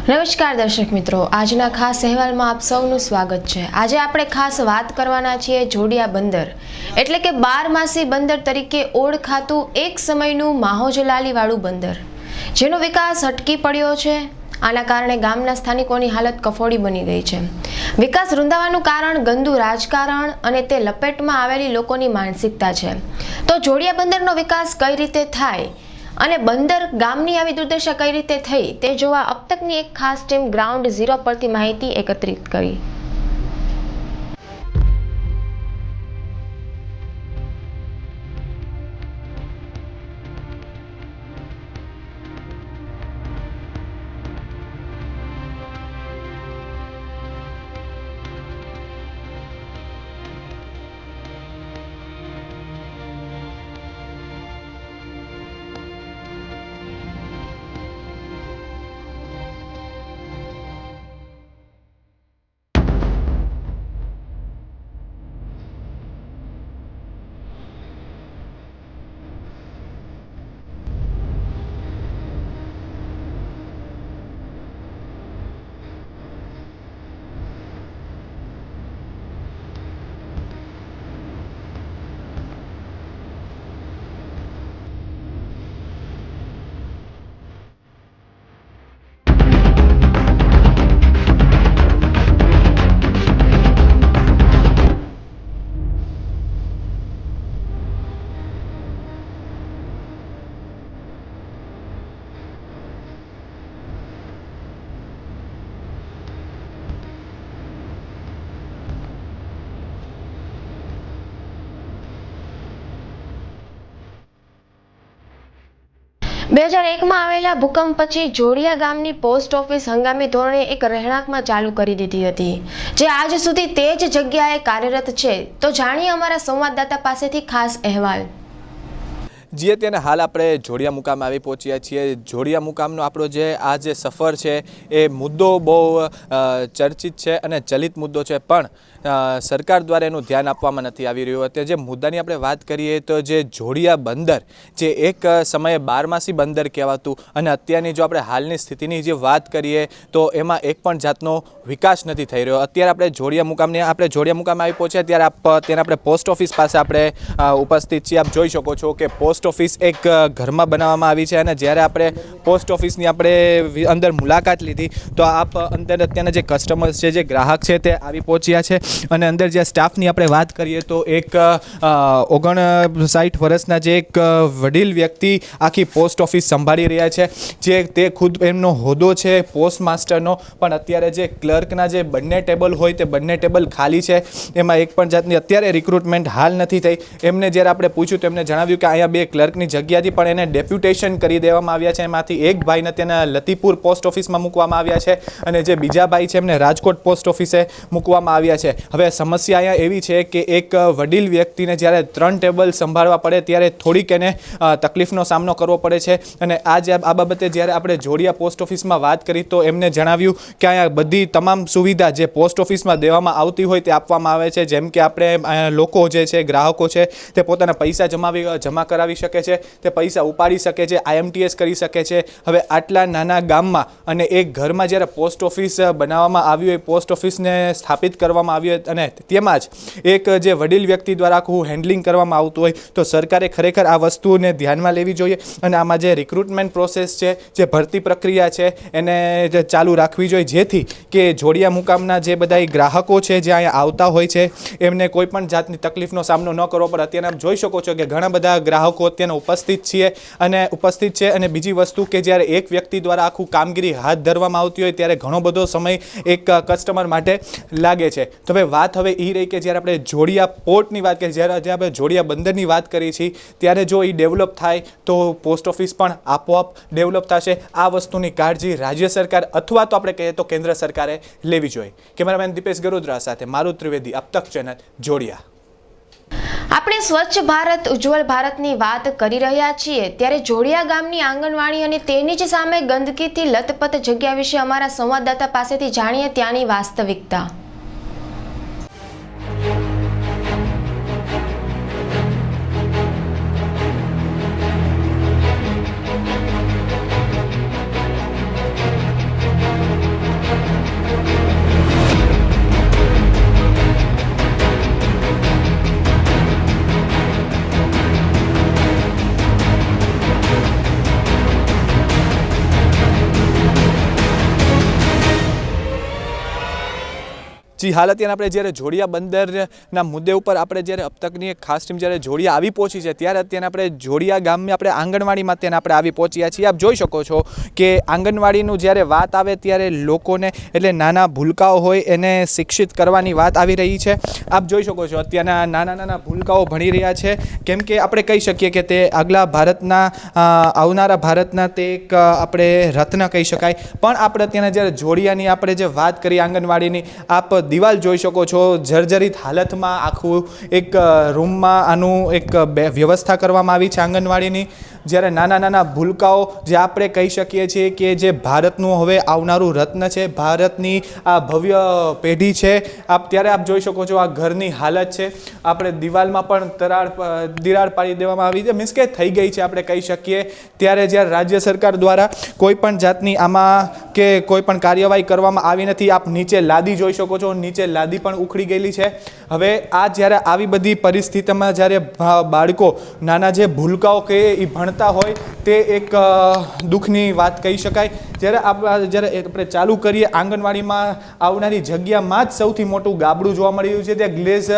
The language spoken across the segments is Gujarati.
નમસ્કાર દર્શક મિત્રો, આજના ખાસ અહેવાલમાં આપ સૌનું સ્વાગત છે। આજે આપણે ખાસ વાત કરવાના છીએ જોડિયા બંદર એટલે કે બારમાસી બંદર તરીકે ઓળખાતું એક સમયનું માહોજલાલીવાળું બંદર, જેનો વિકાસ અટકી પડ્યો છે। આના કારણે ગામના સ્થાનિકોની હાલત કફોડી બની ગઈ છે। વિકાસ રૂંધાવાનું કારણ ગંદુ રાજકારણ અને તે લપેટમાં આવેલી લોકોની માનસિકતા છે। તો જોડિયા બંદરનો વિકાસ કઈ રીતે થાય અને બંદર ગામની આવી દુર્દશા કઈ રીતે થઈ તે જોવા અબ તકની એક ખાસ ટીમ ગ્રાઉન્ડ ઝીરો પરથી માહિતી એકત્રિત કરી। બે 2001માં આવેલા ભૂકંપ પછી જોડિયા ગામની પોસ્ટ ઓફિસ હંગામી ધોરણે એક રહેણાંકમાં ચાલુ કરી દીધી હતી, જે આજ સુધી તે જ જગ્યાએ કાર્યરત છે। તો જાણીએ અમારા સંવાદદાતા પાસેથી ખાસ અહેવાલ। જે તેને હાલ આપણે જોડિયા મુકામે આવી પહોંચ્યા છીએ। જોડિયા મુકામનો આપણો આ જે સફર છે એ મુદ્દો બહુ ચર્ચિત છે અને ચલિત મુદ્દો છે, પણ સરકાર દ્વારા એનું ધ્યાન આપવામાં નથી આવી રહ્યું। અત્યારે જે મુદ્દાની આપણે વાત કરીએ તો જે જોડિયા બંદર જે એક સમયે બારમાસી બંદર કહેવાતું અને અત્યારની જો આપણે હાલની સ્થિતિની જે વાત કરીએ તો એમાં એક પણ જાતનો વિકાસ નથી થઈ રહ્યો। અત્યારે આપણે જોડિયા મુકામે આવી પહોંચ્યા ત્યારે આપણે પોસ્ટ ઓફિસ પાસે આપણે ઉપસ્થિત છીએ। આપ જોઈ શકો છો કે પોસ્ટ ઓફિસ એક ઘરમાં બનાવવામાં આવી છે અને જ્યારે આપણે પોસ્ટ ઓફિસની આપણે અંદર મુલાકાત લીધી તો આપ અંદર અત્યારના જે કસ્ટમર્સ છે, જે ગ્રાહક છે તે આવી પહોંચ્યા છે અને અંદર જે સ્ટાફની આપણે વાત કરીએ તો એક 59 વર્ષના જે એક વડીલ વ્યક્તિ આખી પોસ્ટ ઓફિસ સંભાળી રહ્યા છે, જે તે ખુદ એમનો હોદ્દો છે પોસ્ટ માસ્ટરનો, પણ અત્યારે જે ક્લર્કના જે બંને ટેબલ હોય તે બંને ટેબલ ખાલી છે, એમાં એક પણ જાતની અત્યારે રિક્રુટમેન્ટ હાલ નથી થઈ। એમને જ્યારે આપણે પૂછ્યું તો એમને જણાવ્યું કે અહીંયા 2 ક્લર્કની જગ્યા હતી પણ એને ડેપ્યુટેશન કરી દેવામાં આવ્યા છે। એમાંથી એક ભાઈને તેના લતીપુર પોસ્ટ ઓફિસમાં મૂકવામાં આવ્યા છે અને જે બીજા ભાઈ છે એમને રાજકોટ પોસ્ટ ઓફિસે મૂકવામાં આવ્યા છે। હવે સમસ્યા અહીંયા એવી છે કે એક વડીલ વ્યક્તિને જ્યારે 3 ટેબલ સંભાળવા પડે ત્યારે થોડીક એને તકલીફનો સામનો કરવો પડે છે અને આ બાબતે જ્યારે આપણે જોડિયા પોસ્ટ ઓફિસમાં વાત કરી તો એમને જણાવ્યું કે અહીંયા બધી તમામ સુવિધા જે પોસ્ટ ઓફિસમાં દેવામાં આવતી હોય તે આપવામાં આવે છે, જેમ કે આપણે લોકો જે છે, ગ્રાહકો છે, તે પોતાના પૈસા જમા કરાવી શકે છે, તે પૈસા ઉપાડી શકે છે, IMTS કરી શકે છે। હવે આટલા નાના ગામમાં અને એક ઘરમાં જ્યારે પોસ્ટ ઓફિસ બનાવવામાં આવી હોય, પોસ્ટ ઓફિસને સ્થાપિત કરવામાં આવી હોય અને તેમાં જ એક જે વડીલ વ્યક્તિ દ્વારા આખું હેન્ડલિંગ કરવામાં આવતું હોય તો સરકારે ખરેખર આ વસ્તુને ધ્યાનમાં લેવી જોઈએ અને આમાં જે રિક્રુટમેન્ટ પ્રોસેસ છે, જે ભરતી પ્રક્રિયા છે એને ચાલુ રાખવી જોઈએ, જેથી કે જોડિયા મુકામના જે બધા ગ્રાહકો છે જે અહીંયા આવતા હોય છે એમને કોઈ પણ જાતની તકલીફનો સામનો ન કરવો પડે। અત્યારે આપ જોઈ શકો છો કે ઘણા બધા ગ્રાહકો અત્યારે ઉપસ્થિત છે અને બીજી વસ્તુ કે જ્યારે એક વ્યક્તિ દ્વારા આખું કામગીરી હાથ ધરવામાં આવતી હોય ત્યારે ઘણો બધો સમય એક કસ્ટમર માટે લાગે છે। તો વાત હવે એ રહી કે જ્યારે આપણે જોડિયા પોર્ટની વાત કરીએ, જ્યારે આપણે જોડિયા બંદરની વાત કરી છીએ ત્યારે જો એ ડેવલપ થાય તો પોસ્ટ ઓફિસ પણ આપોઆપ ડેવલપ થશે। આ વસ્તુની કાળજી રાજ્ય સરકાર અથવા તો આપણે કહીએ તો કેન્દ્ર સરકારે લેવી જોઈએ। કેમેરામેન દીપેશ ગરોદરા સાથે મારું ત્રિવેદી, અબ તક ચેનલ, જોડિયા। આપણે સ્વચ્છ ભારત ઉજ્જવલ ભારતની વાત કરી રહ્યા છીએ ત્યારે જોડિયા ગામની આંગણવાડી અને તેની જ સામે ગંદકીથી લથપથ જગ્યા વિશે અમારા સંવાદદાતા પાસેથી જાણીએ ત્યાંની વાસ્તવિકતા। જી હાલ અત્યારે આપણે જ્યારે જોડિયા બંદરના મુદ્દે ઉપર આપણે જ્યારે અબ તકની એક ખાસ ટીમ જ્યારે જોડિયા આવી પહોંચી છે ત્યારે અત્યારે આપણે જોડિયા ગામની આપણે આંગણવાડીમાં અત્યારે આપણે આવી પહોંચ્યા છીએ. આપ જોઈ શકો છો કે આંગણવાડીનું જ્યારે વાત આવે ત્યારે લોકોને એટલે નાના ભૂલકાઓ હોય એને શિક્ષિત કરવાની વાત આવી રહી છે. આપ જોઈ શકો છો અત્યારના નાના ભૂલકાઓ ભણી રહ્યા છે, કેમ કે આપણે કહી શકીએ કે તે આગલા ભારતના આવનારા ભારતના તે એક આપણે રત્ન કહી શકાય. પણ આપણે અત્યારના જ્યારે જોડિયાની આપણે જે વાત કરીએ આંગણવાડીની, આપ દિવાલ જોઈ શકો છો જર્જરિત હાલતમાં. આખું એક રૂમમાં આનું એક વ્યવસ્થા કરવામાં આવી છે આંગણવાડીની. જ્યારે નાના ભૂલકાઓ જે આપણે કહી શકીએ છીએ કે જે ભારતનું હવે આવનારું રત્ન છે, ભારતની આ ભવ્ય પેઢી છે. ત્યારે આપ જોઈ શકો છો આ ઘરની હાલત છે. આપણે દિવાલમાં પણ તિરાડ પાડી દેવામાં આવી છે, મીન્સ કે થઈ ગઈ છે આપણે કહી શકીએ. ત્યારે જ્યારે રાજ્ય સરકાર દ્વારા કોઈ પણ જાતની આમાં કે કોઈ પણ કાર્યવાહી કરવામાં આવી નથી. આપ નીચે લાદી જોઈ શકો છો, નીચે લાદી પણ ઉખડી ગયેલી છે. હવે આ જ્યારે આવી બધી પરિસ્થિતિમાં જ્યારે બાળકો નાના જે ભૂલકાઓ કે એ ભણતા હોય તે એક દુઃખની વાત કહી શકાય. જ્યારે આપણે ચાલુ કરીએ આંગણવાડીમાં આવનારી જગ્યામાં જ સૌથી મોટું ગાબડું જોવા મળી રહ્યું છે. ત્યાં ગ્લેઝ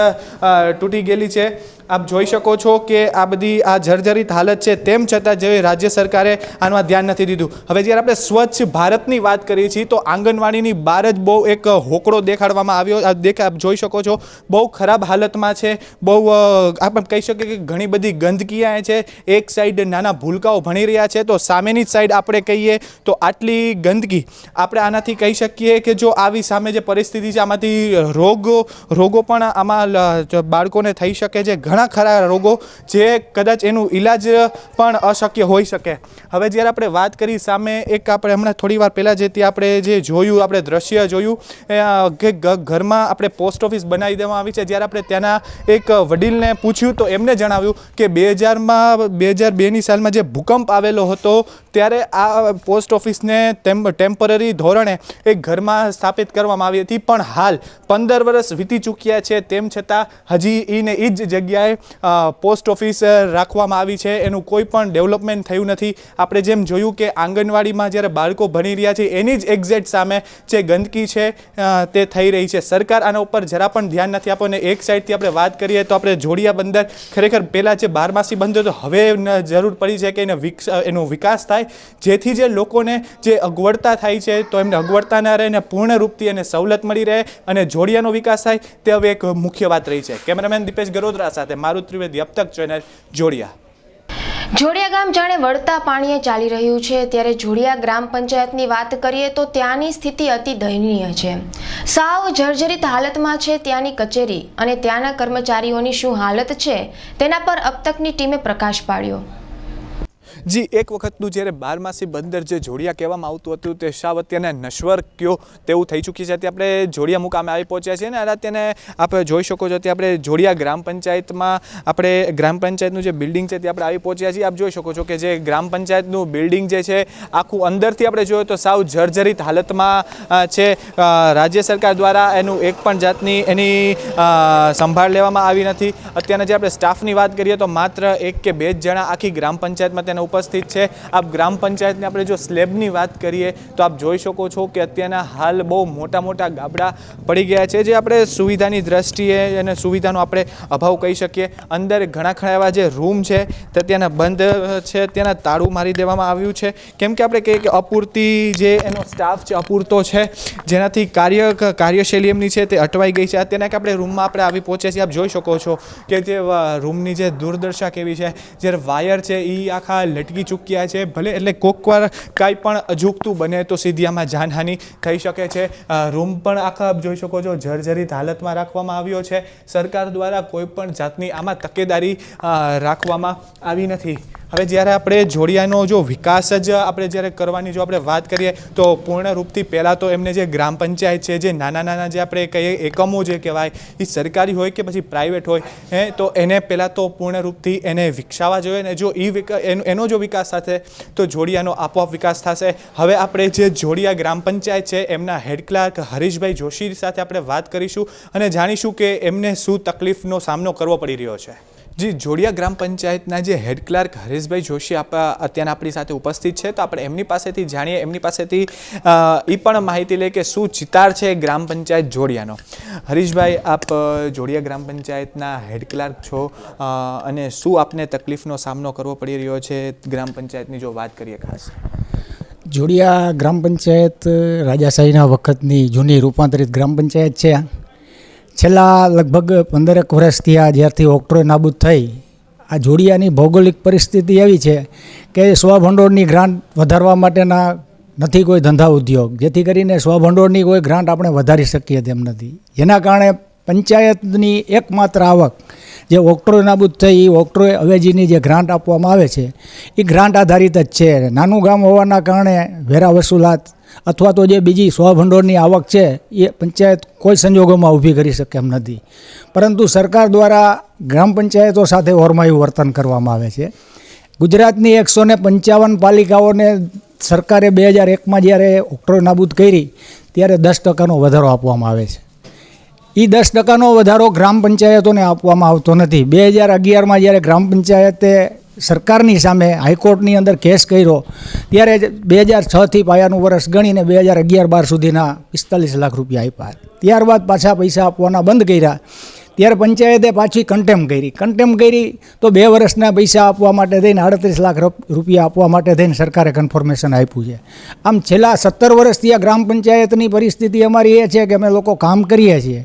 તૂટી ગયેલી છે. આપ જોઈ શકો છો કે આ બધી આ જર્જરિત હાલત છે, તેમ છતાં જે રાજ્ય સરકારે આમાં ધ્યાન નથી દીધું. હવે જ્યારે આપણે સ્વચ્છ ભારતની વાત કરીએ છીએ તો આંગણવાડીની બહાર જ બહુ એક હોકળો દેખાડવામાં આવ્યો. આપ જોઈ શકો છો બહુ ખરાબ હાલતમાં છે. બહુ આપણે કહી શકીએ કે ઘણી બધી ગંદકી આવે છે. એક સાઈડ નાના ભૂલકાઓ ભણી રહ્યા છે તો સામેની સાઈડ આપણે કહીએ તો આટલી ગંદકી. આપણે આનાથી કહી શકીએ કે જો આવી સામે જે પરિસ્થિતિ છે આમાંથી રોગો પણ આમાં બાળકોને થઈ શકે છે. ઘણા ખરા રોગો જે કદાચ એનું ઈલાજ પણ અશક્ય હોઈ શકે. હવે જ્યારે આપણે વાત કરી સામે એક આપણે હમણાં થોડી વાર પહેલાં જે આપણે જે જોયું આપણે દ્રશ્ય જોયું કે ઘરમાં આપણે પોસ્ટ ઓફિસ બનાવી દેવામાં આવી છે. જ્યારે આપણે ત્યાંના એક વડીલને પૂછ્યું તો એમને જણાવ્યું કે 2002ની સાલમાં જે ભૂકંપ આવેલો હતો ત્યારે આ પોસ્ટ ઓફિસને ટેમ્પરરી ધોરણે એક ઘરમાં સ્થાપિત કરવામાં આવી હતી. પણ હાલ 15 વર્ષ વીતી ચૂક્યા છે, તેમ છતાં હજી એ જ જગ્યાએ પોસ્ટ ઓફિસ રાખવામાં આવી છે. એનું કોઈ પણ ડેવલપમેન્ટ થયું નથી. આપણે જેમ જોયું કે આંગણવાડીમાં જ્યારે બાળકો ભણી રહ્યા છે એની જ એક્ઝેક્ટ સામે જે ગંદકી છે તે થઈ રહી છે. સરકાર આના ઉપર જરા પણ ધ્યાન નથી આપો. અને એક સાઈડથી આપણે વાત કરીએ તો આપણે જોડિયા બંદર ખરેખર પહેલાં જે 12માસી બંદર તો હવે જરૂર પડી છે કે એનો વિકાસ થાય, જેથી જે લોકોને જે અગવડતા થાય છે તો એમને અગવડતા ના રહે અને પૂર્ણ રૂપથી એને સવલત મળી રહે અને જોડિયાનો વિકાસ થાય તે હવે એક મુખ્ય વાત રહી છે. કેમેરામેન દીપેશ ગરોદરા સાથે મારું ત્રિવેદી, અબ તક ચેનલ, જોડિયા. જોડિયા ગામ જાણે વળતા પાણીએ ચાલી રહ્યું છે. ત્યારે જોડિયા ગ્રામ પંચાયતની વાત કરીએ તો ત્યાંની સ્થિતિ અતિ દયનીય છે. સાવ જર્જરિત હાલતમાં છે ત્યાંની કચેરી અને ત્યાંના કર્મચારીઓની શું હાલત છે તેના પર અબ તકની ટીમે પ્રકાશ પાડ્યો. જી એક વખતનું જ્યારે 12માસી બંદર જે જોડિયા કહેવામાં આવતું હતું તે સાવ અત્યારે નશ્વર કયો તેવું થઈ ચૂક્યું છે. અત્યારે આપણે જોડિયા મુકામે આવી પહોંચ્યા છીએ ને અત્યારે આપણે જોઈ શકો છો ત્યાં આપણે જોડિયા ગ્રામ પંચાયતમાં આપણે ગ્રામ પંચાયતનું જે બિલ્ડિંગ છે તે આપણે આવી પહોંચ્યા છીએ. આપ જોઈ શકો છો કે જે ગ્રામ પંચાયતનું બિલ્ડિંગ જે છે આખું અંદરથી આપણે જોઈએ તો સાવ જર્જરિત હાલતમાં છે. રાજ્ય સરકાર દ્વારા એનું એક પણ જાતની એની સંભાળ લેવામાં આવી નથી. અત્યારના જે આપણે સ્ટાફની વાત કરીએ તો માત્ર 1 કે 2 જણા આખી ગ્રામ પંચાયતમાં તેના ઉપસ્થિત છે. આપ ગ્રામ પંચાયતની આપણે જો સ્લેબની વાત કરીએ તો આપ જોઈ શકો છો કે અત્યારના હાલ બહુ મોટા ગાબડા પડી ગયા છે, જે આપણે સુવિધાની દ્રષ્ટિએ અને સુવિધાનો આપણે અભાવ કહી શકીએ. અંદર ઘણા એવા જે રૂમ છે તે ત્યાંના બંધ છે, ત્યાંના તાળું મારી દેવામાં આવ્યું છે. કેમ કે આપણે કહીએ કે અપૂરતી જે એનો સ્ટાફ છે અપૂરતો છે, જેનાથી કાર્યશૈલી એમની છે તે અટવાઈ ગઈ છે. અત્યારના આપણે રૂમમાં આપણે આવી પહોંચ્યા છીએ. આપ જોઈ શકો છો કે જે રૂમની જે દુર્દશા કેવી છે. જ્યારે વાયર છે એ આખા લટકી ચૂક્યા છે. ભલે એટલે કોકવાર કાંઈ પણ અજુગતું બને તો સીધી આમાં જાનહાનિ થઈ શકે છે. રૂમ પણ આખા જોઈ શકો છો જર્જરિત હાલતમાં રાખવામાં આવ્યો છે. સરકાર દ્વારા કોઈ પણ જાતની આમાં તકેદારી રાખવામાં આવી નથી. હવે જ્યારે આપણે જોડિયાનો જો વિકાસ જ આપણે જ્યારે કરવાની જો આપણે વાત કરીએ તો પૂર્ણ રૂપથી પહેલાં તો એમને જે ગ્રામ પંચાયત છે, જે નાના જે આપણે કહીએ એકમો જે કહેવાય એ સરકારી હોય કે પછી પ્રાઇવેટ હોય તો એને પહેલાં તો પૂર્ણ રૂપથી એને વિકસાવવા જોઈએ. ને જો એનો જો વિકાસ થશે તો જોડિયાનો આપોઆપ વિકાસ થશે. હવે આપણે જે જોડિયા ગ્રામ પંચાયત છે એમના હેડ ક્લાર્ક હરીશભાઈ જોશી સાથે આપણે વાત કરીશું અને જાણીશું કે એમને શું તકલીફનો સામનો કરવો પડી રહ્યો છે. જી, જોડિયા ગ્રામ પંચાયતના જે હેડ ક્લાર્ક હરેશભાઈ જોશી અત્યારે આપણી સાથે ઉપસ્થિત છે, તો આપણે એમની પાસેથી જાણીએ, એમની પાસેથી એ પણ માહિતી લે કે શું ચિતાર છે ગ્રામ પંચાયત જોડિયાનો. હરીશભાઈ, આપ જોડિયા ગ્રામ પંચાયતના હેડ ક્લાર્ક છો અને શું આપને તકલીફનો સામનો કરવો પડી રહ્યો છે ગ્રામ પંચાયતની જો વાત કરીએ ખાસ? જોડિયા ગ્રામ પંચાયત રાજાશાહીના વખતની જૂની રૂપાંતરિત ગ્રામ પંચાયત છે. છેલ્લા લગભગ 15 વર્ષથી જ્યારથી ઓક્ટ્રોય નાબૂદ થઈ, આ જોડિયાની ભૌગોલિક પરિસ્થિતિ એવી છે કે સ્વભંડોળની ગ્રાન્ટ વધારવા માટેના નથી કોઈ ધંધા ઉદ્યોગ, જેથી કરીને સ્વભંડોળની કોઈ ગ્રાન્ટ આપણે વધારી શકીએ તેમ નથી. જેના કારણે પંચાયતની એકમાત્ર આવક જે ઓક્ટ્રોય નાબૂદ થઈ એ ઓક્ટ્રોય અવેજીની જે ગ્રાન્ટ આપવામાં આવે છે એ ગ્રાન્ટ આધારિત જ છે. નાનું ગામ હોવાના કારણે વેરા વસૂલાત અથવા તો જે બીજી સ્વભંડોળની આવક છે એ પંચાયત કોઈ સંજોગોમાં ઊભી કરી શકે એમ નથી. પરંતુ સરકાર દ્વારા ગ્રામ પંચાયતો સાથે ઓરમાયું વર્તન કરવામાં આવે છે. ગુજરાતની 155 પાલિકાઓને સરકારે 2001માં જ્યારે ઓક્ટ્રોય નાબૂદ કરી ત્યારે 10% વધારો આપવામાં આવે છે. એ 10% વધારો ગ્રામ પંચાયતોને આપવામાં આવતો નથી. 2011માં જ્યારે ગ્રામ પંચાયતે સરકારની સામે હાઈકોર્ટની અંદર કેસ કર્યો ત્યારે 2006થી પાયાનું વર્ષ ગણીને 2011-12 સુધીના 45 લાખ રૂપિયા આપ્યા. ત્યારબાદ પાછા પૈસા આપવાના બંધ કર્યા. ત્યારે પંચાયતે પાછી કન્ટેમ કરી તો 2 વર્ષના પૈસા આપવા માટે થઈને 38 લાખ રૂપિયા આપવા માટે થઈને સરકારે કન્ફર્મેશન આપ્યું છે. આમ છેલ્લા 17 વર્ષથી આ ગ્રામ પંચાયતની પરિસ્થિતિ અમારી એ છે કે અમે લોકો કામ કરીએ છીએ.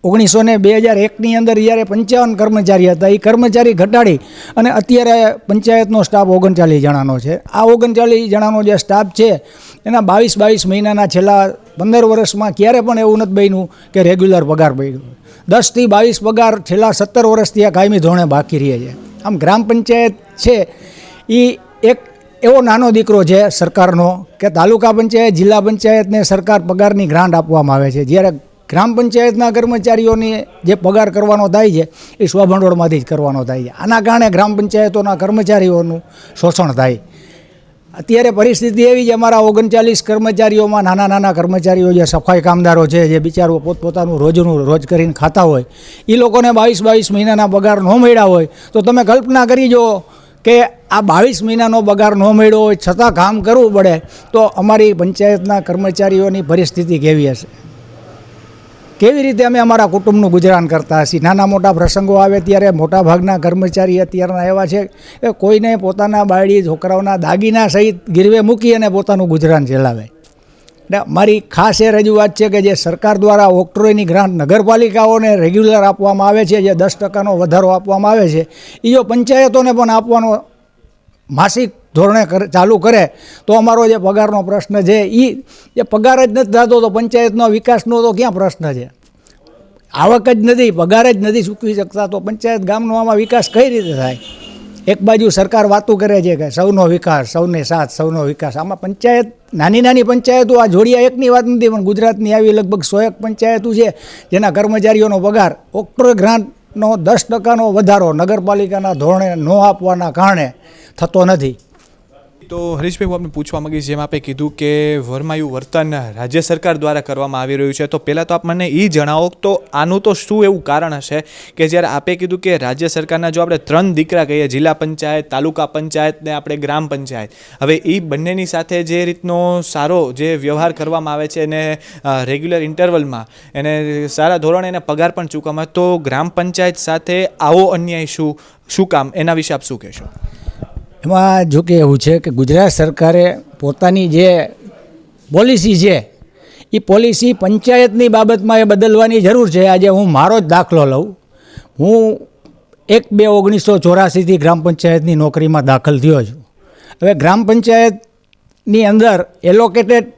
2001ની અંદર જ્યારે 55 કર્મચારી હતા, એ કર્મચારી ઘટાડી અને અત્યારે પંચાયતનો સ્ટાફ 39 જણાનો છે. આ 39 જણાનો જે સ્ટાફ છે એના 22 મહિનાના છેલ્લા 15 વર્ષમાં ક્યારે પણ એવું નથી બન્યું કે રેગ્યુલર પગાર પડ્યો. 10 થી 22 પગાર છેલ્લા 17 વર્ષથી આ કાયમી ધોરણે બાકી રહે છે. આમ ગ્રામ પંચાયત છે એ એક એવો નાનો દીકરો છે સરકારનો કે તાલુકા પંચાયત, જિલ્લા પંચાયતને સરકાર પગારની ગ્રાન્ટ આપવામાં આવે છે, જ્યારે ગ્રામ પંચાયતના કર્મચારીઓની જે પગાર કરવાનો થાય છે એ સ્વભંડોળમાંથી જ કરવાનો થાય છે. આના કારણે ગ્રામ પંચાયતોના કર્મચારીઓનું શોષણ થાય. અત્યારે પરિસ્થિતિ એવી છે, અમારા 39 કર્મચારીઓમાં નાના કર્મચારીઓ જે સફાઈ કામદારો છે, જે બિચારો પોતપોતાનું રોજ કરીને ખાતા હોય, એ લોકોને 22 મહિનાના પગાર ન મળ્યા હોય તો તમે કલ્પના કરી જો કે આ 22 મહિનાનો પગાર ન મળ્યો હોય છતાં કામ કરવું પડે તો અમારી પંચાયતના કર્મચારીઓની પરિસ્થિતિ કેવી હશે? કેવી રીતે અમે અમારા કુટુંબનું ગુજરાન કરતા હશે? નાના મોટા પ્રસંગો આવે ત્યારે મોટાભાગના કર્મચારી અત્યારના એવા છે કે કોઈને પોતાના બાળી છોકરાઓના દાગીના સહિત ગીરવે મૂકી અને પોતાનું ગુજરાન ચલાવે. એટલે મારી ખાસ એ રજૂઆત છે કે જે સરકાર દ્વારા ઓક્ટ્રોયની ગ્રાન્ટ નગરપાલિકાઓને રેગ્યુલર આપવામાં આવે છે, જે 10%નો વધારો આપવામાં આવે છે, એ જો પંચાયતોને પણ આપવાનો માસિક ધોરણે ચાલુ કરે તો અમારો જે પગારનો પ્રશ્ન છે એ પગાર જ નથી થતો તો પંચાયતનો વિકાસનો તો ક્યાં પ્રશ્ન છે? આવક જ નથી, પગાર જ નથી ચૂકવી શકતા તો પંચાયત ગામનો આમાં વિકાસ કઈ રીતે થાય? એક બાજુ સરકાર વાતો કરે છે કે સૌનો વિકાસ, સૌને સાથ, સૌનો વિકાસ. આમાં પંચાયત નાની પંચાયતો, આ જોડિયા એકની વાત નથી પણ ગુજરાતની આવી લગભગ 101 પંચાયતો છે જેના કર્મચારીઓનો પગાર ઓક્ટ્રોય ગ્રાન્ટનો 10%નો વધારો નગરપાલિકાના ધોરણે ન આપવાના કારણે થતો નથી. તો હરીશભાઈ, હું આપને પૂછવા માંગીશ, જેમ આપે કીધું કે વરમાયું વર્તન રાજ્ય સરકાર દ્વારા કરવામાં આવી રહ્યું છે, તો પહેલાં તો આપ મને એ જણાવો તો આનું તો શું એવું કારણ હશે કે જ્યારે આપે કીધું કે રાજ્ય સરકારના જો આપણે 3 દીકરા કહીએ, જિલ્લા પંચાયત, તાલુકા પંચાયત ને આપણે ગ્રામ પંચાયત, હવે એ બંનેની સાથે જે રીતનો સારો જે વ્યવહાર કરવામાં આવે છે અને રેગ્યુલર ઇન્ટરવલમાં એને સારા ધોરણે એને પગાર પણ ચૂકવવામાં, તો ગ્રામ પંચાયત સાથે આવો અન્યાય શું કામ? એના વિશે આપ શું કહેશો? એમાં જો કે એવું છે કે ગુજરાત સરકારે પોતાની જે પોલિસી છે એ પોલિસી પંચાયતની બાબતમાં એ બદલવાની જરૂર છે. આજે હું મારો જ દાખલો લઉં. હું 1/2/1984થી ગ્રામ પંચાયતની નોકરીમાં દાખલ થયો છું. હવે ગ્રામ પંચાયતની અંદર એલોકેટેડ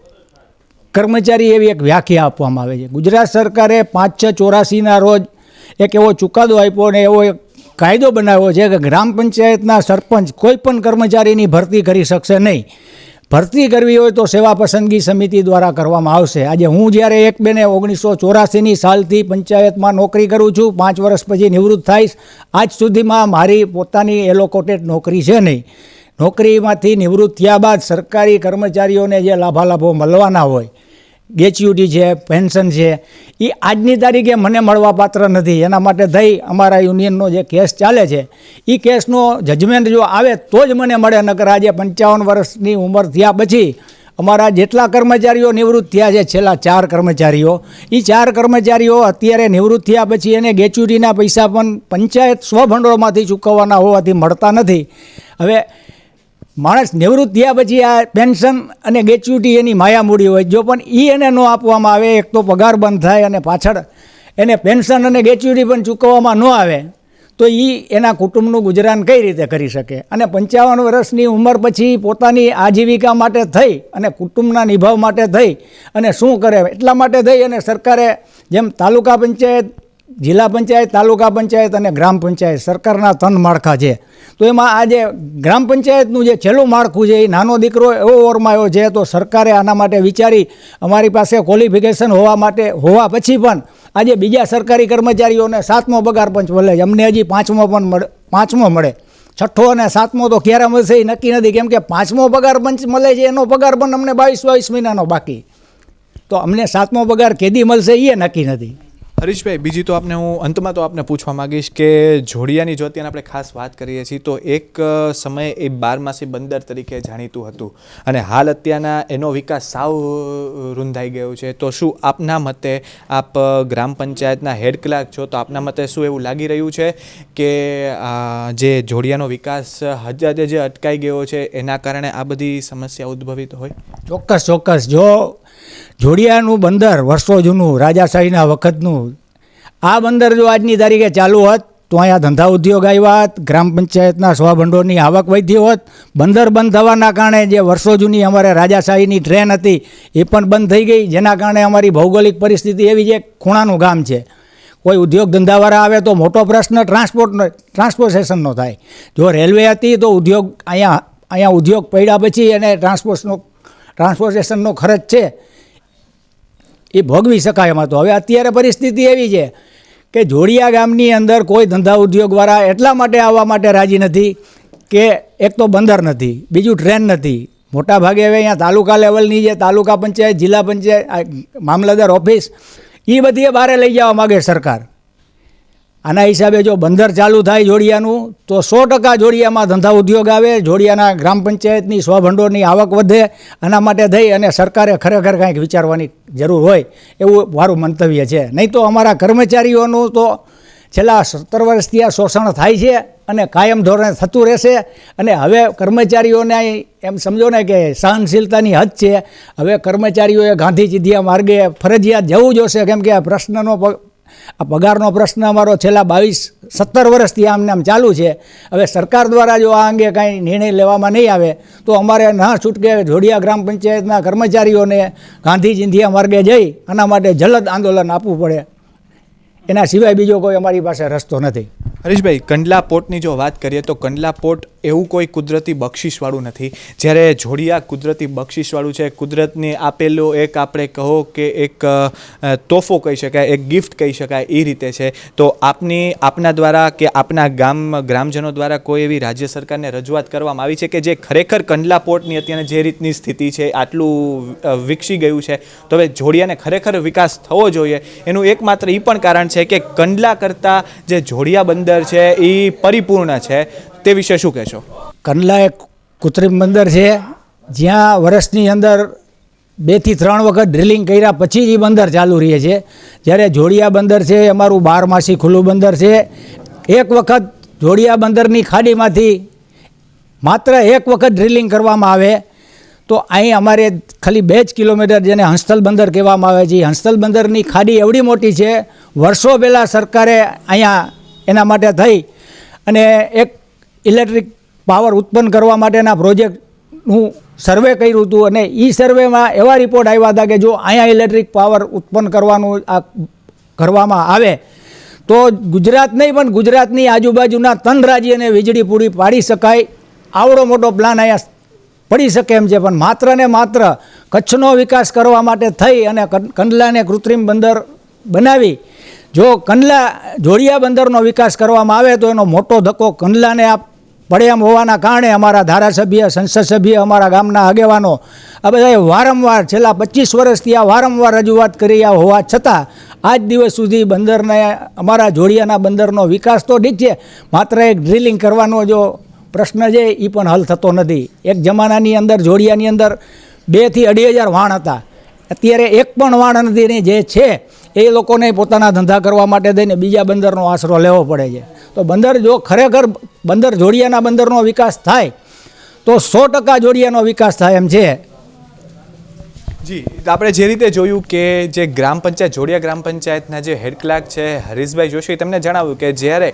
કર્મચારી એવી એક વ્યાખ્યા આપવામાં આવે છે. ગુજરાત સરકારે 5/6/84ના રોજ એક એવો ચુકાદો આપ્યો અને એવો એક કાયદો બનાવ્યો છે કે ગ્રામ પંચાયતના સરપંચ કોઈ પણ કર્મચારીની ભરતી કરી શકશે નહીં. ભરતી કરવી હોય તો સેવા પસંદગી સમિતિ દ્વારા કરવામાં આવશે. આજે હું જ્યારે 1/2/1984ની સાલથી પંચાયતમાં નોકરી કરું છું, 5 વર્ષ પછી નિવૃત્ત થઈશ, આજ સુધીમાં મારી પોતાની એલોકેટેડ નોકરી છે નહીં. નોકરીમાંથી નિવૃત્ત થયા બાદ સરકારી કર્મચારીઓને જે લાભાલાભો મળવાના હોય ગ્રેચ્યુટી છે, પેન્શન છે, એ આજની તારીખે મને મળવાપાત્ર નથી. એના માટે થઈ અમારા યુનિયનનો જે કેસ ચાલે છે એ કેસનો જજમેન્ટ જો આવે તો જ મને મળે. નકર આજે 55 વર્ષની ઉંમર થયા પછી અમારા જેટલા કર્મચારીઓ નિવૃત્ત થયા છે, છેલ્લા 4 કર્મચારીઓ, એ 4 કર્મચારીઓ અત્યારે નિવૃત્ત થયા પછી એને ગ્રેચ્યુટીના પૈસા પણ પંચાયત સ્વભંડોળમાંથી ચૂકવવાના હોવાથી મળતા નથી. હવે માણસ નિવૃત્ત થયા પછી આ પેન્શન અને ગ્રેચ્યુટી એની માયામૂડી હોય, જો પણ એ એને ન આપવામાં આવે, એક તો પગાર બંધ થાય અને પાછળ એને પેન્શન અને ગ્રેચ્યુટી પણ ચૂકવવામાં ન આવે તો એ એના કુટુંબનું ગુજરાન કઈ રીતે કરી શકે? અને 55 વર્ષની ઉંમર પછી પોતાની આજીવિકા માટે થઈ અને કુટુંબના નિભાવ માટે થઈ અને શું કરે? એટલા માટે થઈ અને સરકારે જેમ તાલુકા પંચાયત, જિલ્લા પંચાયત, તાલુકા પંચાયત અને ગ્રામ પંચાયત સરકારના 3 માળખા છે. તો એમાં આજે ગ્રામ પંચાયતનું જે છેલ્લું માળખું છે એ નાનો દીકરો એવો ઓરમાયો છે. તો સરકારે આના માટે વિચારી અમારી પાસે ક્વોલિફિકેશન હોવા પછી પણ આજે બીજા સરકારી કર્મચારીઓને 7મો પગાર પંચ મળે છે. અમને હજી 5મો મળે. 6ઠ્ઠો અને 7મો તો ક્યારે મળશે એ નક્કી નથી, કેમ કે 5મો પગાર પંચ મળે છે એનો પગાર પણ અમને 22 મહિનાનો બાકી. તો અમને 7મો પગાર કેદી મળશે એ નક્કી નથી. હરીશભાઈ, બીજી તો હું અંતમાં તો આપને પૂછવા માંગીશ કે જોડિયાની જો અત્યારે આપણે ખાસ વાત કરીએ છીએ તો એક સમયે એ 12માસી બંદર તરીકે જાણીતું હતું અને હાલ અત્યારના એનો વિકાસ સાવ રૂંધાઈ ગયો છે. તો શું આપના મતે, આપ ગ્રામ પંચાયતના હેડ ક્લાર્ક છો, તો આપના મતે શું એવું લાગી રહ્યું છે કે જે જોડિયાનો વિકાસ હજારે જે અટકાઈ ગયો છે એના કારણે આ બધી સમસ્યા ઉદ્ભવિત હોય? ચોક્કસ. જો જોડિયાનું બંદર વર્ષો જૂનું, રાજાશાહીના વખતનું, આ બંદર જો આજની તારીખે ચાલુ હોત તો અહીંયા ધંધા ઉદ્યોગ આવ્યા હોત, ગ્રામ પંચાયતના સ્વભંડોળની આવક વધી હોત. બંદર બંધ થવાના કારણે જે વર્ષો જૂની અમારે રાજાશાહીની ટ્રેન હતી એ પણ બંધ થઈ ગઈ, જેના કારણે અમારી ભૌગોલિક પરિસ્થિતિ એવી છે, ખૂણાનું ગામ છે. કોઈ ઉદ્યોગ ધંધાવાળા આવે તો મોટો પ્રશ્ન ટ્રાન્સપોર્ટેશનનો થાય. જો રેલવે હતી તો ઉદ્યોગ અહીંયા ઉદ્યોગ પડ્યા પછી એને ટ્રાન્સપોર્ટેશનનો ખર્ચ છે એ ભોગવી શકાય એમાં. તો હવે અત્યારે પરિસ્થિતિ એવી છે કે જોડિયા ગામની અંદર કોઈ ધંધા ઉદ્યોગવાળા એટલા માટે આવવા માટે રાજી નથી કે એક તો બંદર નથી, બીજું ટ્રેન નથી. મોટા ભાગે હવે અહીંયા તાલુકા લેવલની જે તાલુકા પંચાયત, જિલ્લા પંચાયત, મામલતદાર ઓફિસ એ બધી બહાર લઈ જવા માગે સરકાર. આના હિસાબે જો બંદર ચાલુ થાય જોડિયાનું તો 100% જોડિયામાં ધંધા ઉદ્યોગ આવે, જોડિયાના ગ્રામ પંચાયતની સ્વભંડોળની આવક વધે. આના માટે થઈ અને સરકારે ખરેખર કાંઈક વિચારવાની જરૂર હોય એવું મારું મંતવ્ય છે. નહીં તો અમારા કર્મચારીઓનું તો છેલ્લા 17 વર્ષથી આ શોષણ થાય છે અને કાયમ ધોરણે થતું રહેશે. અને હવે કર્મચારીઓને એમ સમજો ને કે સહનશીલતાની હદ છે. હવે કર્મચારીઓએ ગાંધી ચીધિયા માર્ગે ફરજિયાત જવું જોશે, કેમ કે આ પગારનો પ્રશ્ન અમારો છેલ્લા 17 વર્ષથી આમને આમ ચાલુ છે. હવે સરકાર દ્વારા જો આ અંગે કાંઈ નિર્ણય લેવામાં નહીં આવે તો અમારે ના છૂટકે જોડિયા ગ્રામ પંચાયતના કર્મચારીઓને ગાંધી ચીંધિયા માર્ગે જઈ આના માટે જલદ આંદોલન આપવું પડે. એના સિવાય બીજો કોઈ અમારી પાસે રસ્તો નથી. હરીશભાઈ, કંડલા પોર્ટની જો વાત કરીએ તો કંડલા પોર્ટ એવું કોઈ કુદરતી બક્ષિસવાળું નથી, જ્યારે જોડિયા કુદરતી બક્ષિસવાળું છે. કુદરતની આપેલો એક આપણે કહો કે એક તોહફો કહી શકાય, એક ગિફ્ટ કહી શકાય એ રીતે છે. તો આપના દ્વારા કે આપના ગ્રામજનો દ્વારા કોઈ એવી રાજ્ય સરકારને રજૂઆત કરવામાં આવી છે કે જે ખરેખર કંડલા પોર્ટની અત્યારે જે રીતની સ્થિતિ છે, આટલું વિકસી ગયું છે, તો હવે જોડિયાને ખરેખર વિકાસ થવો જોઈએ. એનું એકમાત્ર એ પણ કારણ છે કે કંડલા કરતાં જે જોડિયા બંદર છે એ પરિપૂર્ણ છે. તે વિશે શું કહેશો? કંડલા એક કૃત્રિમ બંદર છે જ્યાં વર્ષની અંદર 2 થી 3 વખત ડ્રિલિંગ કર્યા પછી જ એ બંદર ચાલુ રહે છે. જ્યારે જોડિયા બંદર છે અમારું 12માસી ખુલ્લું બંદર છે. એક વખત જોડિયા બંદરની ખાડીમાંથી માત્ર એક વખત ડ્રિલિંગ કરવામાં આવે તો અહીં અમારે ખાલી 2 જ કિલોમીટર, જેને હંસતલ બંદર કહેવામાં આવે છે, હંસતલ બંદરની ખાડી એવડી મોટી છે. વર્ષો પહેલાં સરકારે અહીંયા એના માટે થઈ અને એક ઇલેક્ટ્રિક પાવર ઉત્પન્ન કરવા માટેના પ્રોજેક્ટનું સર્વે કર્યું હતું અને એ સર્વેમાં એવા રિપોર્ટ આવ્યા હતા કે જો અહીંયા ઇલેક્ટ્રિક પાવર ઉત્પન્ન કરવામાં આવે તો ગુજરાત નહીં પણ ગુજરાતની આજુબાજુના 3 રાજ્યને વીજળી પૂરી પાડી શકાય. આવડો મોટો પ્લાન અહીંયા પડી શકે એમ છે. પણ માત્ર ને માત્ર કચ્છનો વિકાસ કરવા માટે થઈ અને કંડલાને કૃત્રિમ બંદર બનાવી, જો જોડિયા બંદરનો વિકાસ કરવામાં આવે તો એનો મોટો ધક્કો કંડલાને પડે એમ હોવાના કારણે અમારા ધારાસભ્ય, સંસદ સભ્ય, અમારા ગામના આગેવાનો આ બધાએ વારંવાર છેલ્લા 25 વર્ષથી આ વારંવાર રજૂઆત કરી હોવા છતાં આજ દિવસ સુધી બંદરને, અમારા જોડિયાના બંદરનો વિકાસ તો ઠીક છે, માત્ર એક ડ્રિલિંગ કરવાનો જો પ્રશ્ન છે એ પણ હલ થતો નથી. એક જમાનાની અંદર જોડિયાની અંદર 2,000 થી 2,500 વાણ હતા, અત્યારે એક પણ વાણ નથી ને જે છે એ લોકોને પોતાના ધંધા કરવા માટે થઈને બીજા બંદરનો આશરો લેવો પડે છે. તો બંદર જો ખરેખર બંદર જોડિયાના બંદરનો વિકાસ થાય તો 100% જોડિયાનો વિકાસ થાય એમ છે. જી, આપણે જે રીતે જોયું કે જે ગ્રામ પંચાયત, જોડિયા ગ્રામ પંચાયતના જે હેડ ક્લાર્ક છે હરીશભાઈ જોશી, તેમને જણાવ્યું કે જ્યારે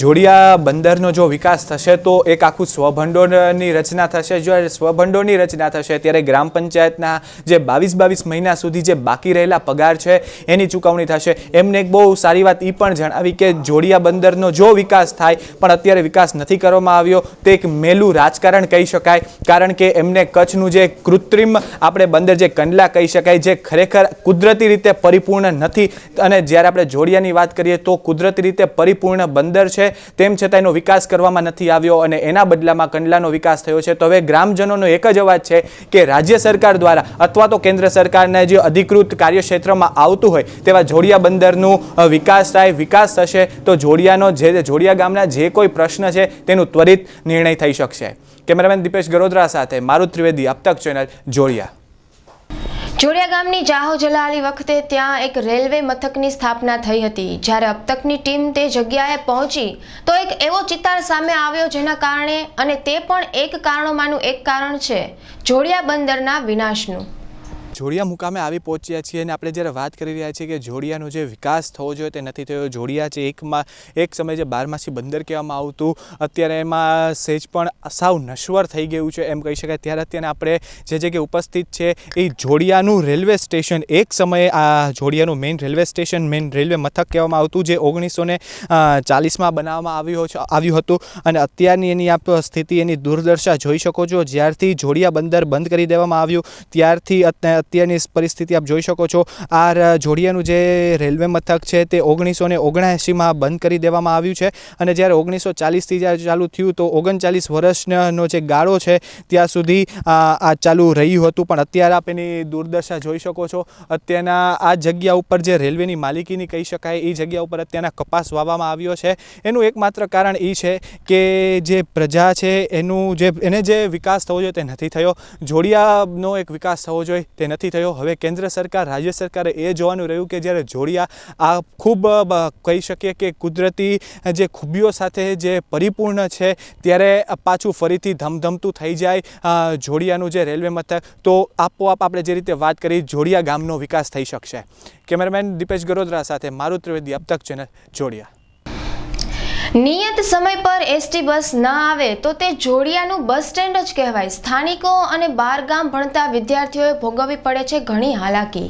જોડિયા બંદરનો જો વિકાસ થશે તો એક આખું સ્વભંડોળની રચના થશે. જ્યારે સ્વભંડોળની રચના થશે ત્યારે ગ્રામ પંચાયતના જે 22 મહિના સુધી જે બાકી રહેલા પગાર છે એની ચૂકવણી થશે. એમને એક બહુ સારી વાત એ પણ જણાવી કે જોડિયા બંદરનો જો વિકાસ થાય પણ અત્યારે વિકાસ નથી કરવામાં આવ્યો તે એક મેલું રાજકારણ કહી શકાય. કારણ કે એમને કચ્છનું જે કૃત્રિમ આપણે બંદર જે કંડલા કહી શકાય, જે ખરેખર કુદરતી રીતે પરિપૂર્ણ નથી, અને જ્યારે આપણે જોડિયાની વાત કરીએ તો કુદરતી રીતે પરિપૂર્ણ બંદર છે, તેમ છતાં એનો વિકાસ કરવામાં નથી આવ્યો અને એના બદલામાં કંડલાનો વિકાસ થયો છે. તો હવે ગ્રામજનોનો એક જ અવાજ છે કે રાજ્ય સરકાર દ્વારા અથવા તો કેન્દ્ર સરકારના જે અધિકૃત કાર્યક્ષેત્રમાં આવતું હોય તેવા જોડિયા બંદરનું વિકાસ થાય. વિકાસ થશે તો જોડિયા ગામના જે કોઈ પ્રશ્ન છે તેનું ત્વરિત નિર્ણય થઈ શકશે. કેમેરામેન દીપેશ ગરોદરા સાથે મારુત ત્રિવેદી, અબતક ચેનલ, જોડિયા. જોડિયા ગામની જાહો જલાલી વખતે ત્યાં એક રેલવે મથકની સ્થાપના થઈ હતી. જ્યારે અબતકની ટીમ તે જગ્યાએ પહોંચી તો એક એવો ચિતાર સામે આવ્યો જેના કારણે, અને તે પણ એક કારણોમાંનું એક કારણ છે જોડિયા બંદરના વિનાશનું. જોડિયા મુકામે આવી પહોંચ્યા છીએ અને આપણે જ્યારે વાત કરી રહ્યા છીએ કે જોડિયાનો જે વિકાસ થવો જોઈએ તે નથી થયો. જોડિયા જે એક સમય જે બારમાસી બંદર કહેવામાં આવતું, અત્યારે એમાં સહેજ પણ સાવ નશ્વર થઈ ગયું છે એમ કહી શકાય. ત્યારે અત્યારે આપણે જે જગ્યાએ ઉપસ્થિત છે એ જોડિયાનું રેલવે સ્ટેશન, એક સમયે આ જોડિયાનું main railway station, main railway મથક કહેવામાં આવતું, જે 1940માં બનાવવામાં આવ્યું હતું. અને અત્યારની એની આપ સ્થિતિ, એની દુર્દશા જોઈ શકો છો. જ્યારથી જોડિયા બંદર બંધ કરી દેવામાં આવ્યું ત્યારથી અત્યારની પરિસ્થિતિ આપ જોઈ શકો છો. આ જોડિયાનું જે રેલવે મથક છે તે 1979માં બંધ કરી દેવામાં આવ્યું છે. અને જ્યારે 1940થી જ્યારે ચાલુ થયું તો 39 વર્ષનો જે ગાળો છે ત્યાં સુધી આ ચાલુ રહ્યું હતું. પણ અત્યારે આપ એની દુર્દશા જોઈ શકો છો. અત્યારના આ જગ્યા ઉપર જે રેલવેની માલિકીની કહી શકાય એ જગ્યા ઉપર અત્યારના કપાસ વાવવામાં આવ્યો છે. એનું એકમાત્ર કારણ એ છે કે જે પ્રજા છે એને જે વિકાસ થવો જોઈએ તે નથી થયો. જોડિયાનો એક વિકાસ થવો જોઈએ તે નથી થયો. હવે કેન્દ્ર સરકાર, રાજ્ય સરકારે એ જોવાનું રહ્યું કે જ્યારે જોડિયા આ ખૂબ કહી શકીએ કે કુદરતી જે ખૂબીઓ સાથે જે પરિપૂર્ણ છે ત્યારે પાછું ફરીથી ધમધમતું થઈ જાય જોડિયાનું જે રેલવે મથક, તો આપોઆપ આપણે જે રીતે વાત કરી જોડિયા ગામનો વિકાસ થઈ શકશે. કેમેરામેન દીપેશ ગરોદરા સાથે મારુત ત્રિવેદી, અબતક ચેનલ, જોડિયા. નિયત સમય પર એસટી બસ ન આવે તો તે જોડિયાનું બસ સ્ટેન્ડ જ કહેવાય. સ્થાનિકો અને બહારગામ ભણતા વિદ્યાર્થીઓએ ભોગવવી પડે છે ઘણી હાલાકી.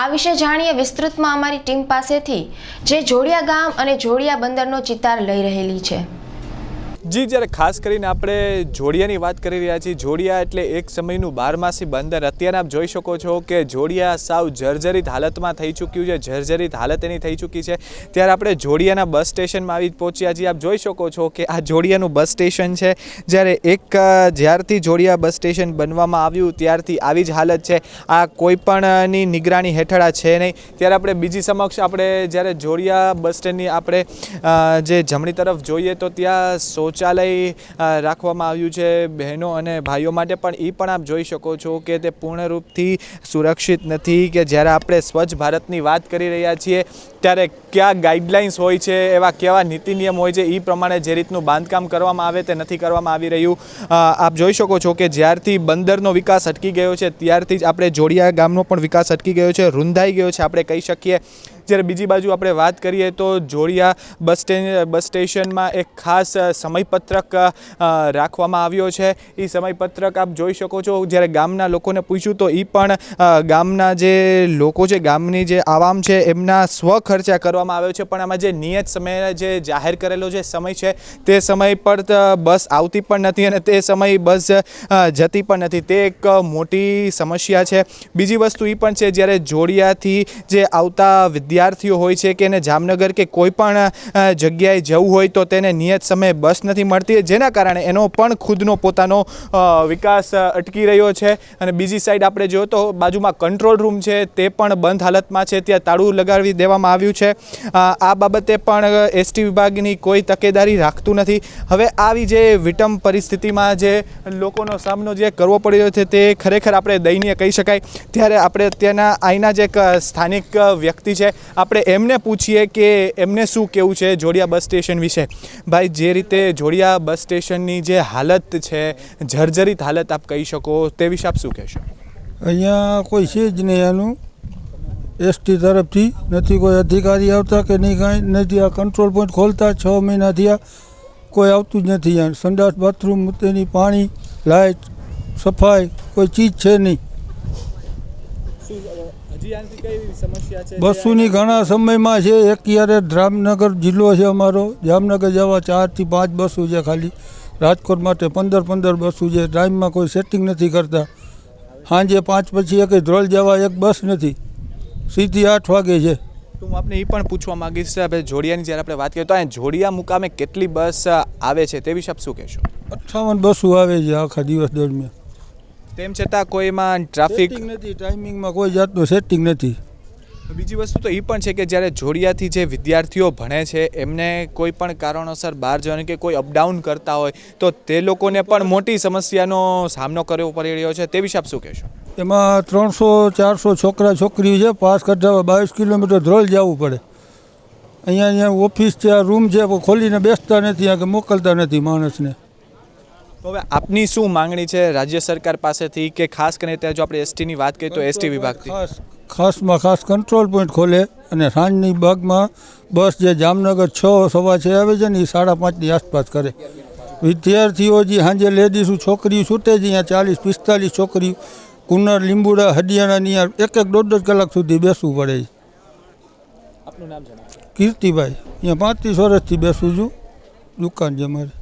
આ વિશે જાણીએ વિસ્તૃતમાં અમારી ટીમ પાસેથી, જે જોડિયા ગામ અને જોડિયા બંદરનો ચિતાર લઈ રહેલી છે. જી, જ્યારે ખાસ કરીને આપણે જોડિયાની વાત કરી રહ્યા છીએ, જોડિયા એટલે એક સમયનું બારમાસી બંદર. અત્યારે આપ જોઈ શકો છો કે જોડિયા સાવ જર્જરિત હાલતમાં થઈ ચૂક્યું છે, જર્જરિત હાલત એની થઈ ચૂકી છે. ત્યારે આપણે જોડિયાના બસ સ્ટેશનમાં આવી પહોંચ્યા છીએ. આપ જોઈ શકો છો કે આ જોડિયાનું બસ સ્ટેશન છે. જ્યારથી જોડિયા બસ સ્ટેશન બનવામાં આવ્યું ત્યારથી આવી જ હાલત છે. આ કોઈ પણની નિગરાની હેઠળ છે નહીં. ત્યારે આપણે બીજી સમક્ષ આપણે જ્યારે જોડિયા બસ સ્ટેન્ડની આપણે જે જમણી તરફ જોઈએ તો ત્યાં શૌચાલય રાખવામાં આવ્યું છે બહેનો અને ભાઈઓ માટે, પણ એ પણ આપ જોઈ શકો છો કે તે પૂર્ણરૂપથી સુરક્ષિત નથી. કે જ્યારે આપણે સ્વચ્છ ભારતની વાત કરી રહ્યા છીએ ત્યારે કયા ગાઈડલાઇન્સ હોય છે, એવા કેવા નીતિ નિયમ હોય છે, એ પ્રમાણે જે રીતનું બાંધકામ કરવામાં આવે તે નથી કરવામાં આવી રહ્યું. આપ જોઈ શકો છો કે જ્યારથી બંદરનો વિકાસ અટકી ગયો છે ત્યારથી જ આપણે જોડિયા ગામનો પણ વિકાસ અટકી ગયો છે, રૂંધાઈ ગયો છે આપણે કહી શકીએ. જ્યારે બીજી બાજુ આપણે વાત કરીએ તો જોડિયા બસ સ્ટેશનમાં એક ખાસ સમયપત્રક રાખવામાં આવ્યો છે. એ સમયપત્રક આપ જોઈ શકો છો. જ્યારે ગામના લોકોને પૂછ્યું તો એ પણ ગામના જે લોકો છે, ગામની જે આવામ છે, એમના સ્વખર્ચ ખર્ચા કરવામાં આવ્યો છે, પણ આમાં જે નિયત સમય જે જાહેર કરેલો જે સમય છે તે સમય પર બસ આવતી પણ નથી અને તે સમય બસ જતી પણ નથી. તે એક મોટી સમસ્યા છે. બીજી વસ્તુ એ પણ છે, જ્યારે જોડિયાથી જે આવતા વિદ્યાર્થીઓ હોય છે કે એને જામનગર કે કોઈ પણ જગ્યાએ જવું હોય તો તેને નિયત સમયે બસ નથી મળતી, જેના કારણે એનો પણ ખુદનો પોતાનો વિકાસ અટકી રહ્યો છે. અને બીજી સાઈડ આપણે જોઈએ તો બાજુમાં કંટ્રોલ રૂમ છે તે પણ બંધ હાલતમાં છે, ત્યાં તાળું લગાવી દેવામાં આવ્યું છે. આ બાબતે પણ એસટી વિભાગની કોઈ તકેદારી રાખતું નથી. હવે આવી જે વિષમ પરિસ્થિતિમાં જે લોકોનો સામનો જે કરવો પડી રહ્યો છે તે ખરેખર આપણે દયનીય કહી શકાય. ત્યારે આપણે અત્યારના અહીંના જે એક સ્થાનિક વ્યક્તિ છે, આપણે એમને પૂછીએ કે એમને શું કહેવું છે જોડિયા બસ સ્ટેશન વિશે. ભાઈ, જે રીતે જોડિયા બસ સ્ટેશનની જે હાલત છે, જર્જરિત હાલત આપ કહી શકો, તે વિશે આપ શું કહેશો? અહીંયા કોઈ છે જ નહીં. આનું એસટી તરફથી નથી કોઈ અધિકારી આવતા કે નહીં, કાંઈ નથી. આ કંટ્રોલ પોઈન્ટ ખોલતા 6 મહિના થયા, કોઈ આવતું જ નથી. અહીંયા સંડાસ, બાથરૂમ, તેની પાણી, લાઇટ, સફાઈ કોઈ ચીજ છે નહીં. બસોની ઘણા સમયમાં છે. એક યારે જામનગર જિલ્લો છે અમારો, જામનગર જવા 4 થી 5 બસો છે ખાલી. રાજકોટ માટે 15 બસો છે. ટાઈમમાં કોઈ સેટિંગ નથી કરતા. સાંજે 5 પછી એક ધ્રોલ જવા એક બસ નથી, સીધી 8 વાગે છે. તો હું આપને એ પણ પૂછવા માંગીશ, આપણે જોડિયાની જ્યારે આપણે વાત કરીએ તો અહીંયા જોડિયા મુકામે કેટલી બસ આવે છે તે વિશે આપ શું કહેશો? 58 બસો આવે છે આખા દિવસ દરમિયાન. તેમ છતાં કોઈમાં ટ્રાફિક નથી, ટાઈમિંગમાં કોઈ જાતનું સેટિંગ નથી. બીજી વસ્તુ તો એ પણ છે કે જ્યારે જોડિયાથી જે વિદ્યાર્થીઓ ભણે છે એમને કોઈ પણ કારણોસર બહાર જવાનું કે કોઈ અપડાઉન કરતા હોય તો તે લોકોને પણ મોટી સમસ્યાનો સામનો કરવો પડી રહ્યો છે, તે વિશે આપ શું કહેશો? એમાં 300-400 છોકરા છોકરીઓ છે. પાસ કઢાવવા 22 કિલોમીટર ધ્રોલ જવું પડે. અહીંયા ઓફિસ છે, રૂમ છે, ખોલીને બેસતા નથી, આગળ મોકલતા નથી માણસને. હવે આપની શું માંગણી છે રાજ્ય સરકાર પાસેથી, કે ખાસ કરીને ત્યાં જો આપણે એસટીની વાત કરીએ તો એસટી વિભાગથી ખાસમાં ખાસ કંટ્રોલ પોઈન્ટ ખોલે અને સાંજની ભાગમાં બસ જે જામનગર 6:15 આવે છે ને એ 5:30ની આસપાસ કરે. વિદ્યાર્થીઓ જે સાંજે લેડીઝ છોકરીઓ છૂટે છે, અહીંયા 40-45 છોકરીઓ કુન્નર, લીંબુડા, હડિયાણાની એક 1.5 કલાક સુધી બેસવું પડે છે. આપનું નામ જણાવો? કીર્તિભાઈ. અહીંયા 35 વર્ષથી બેસું છું, દુકાન છે મારી.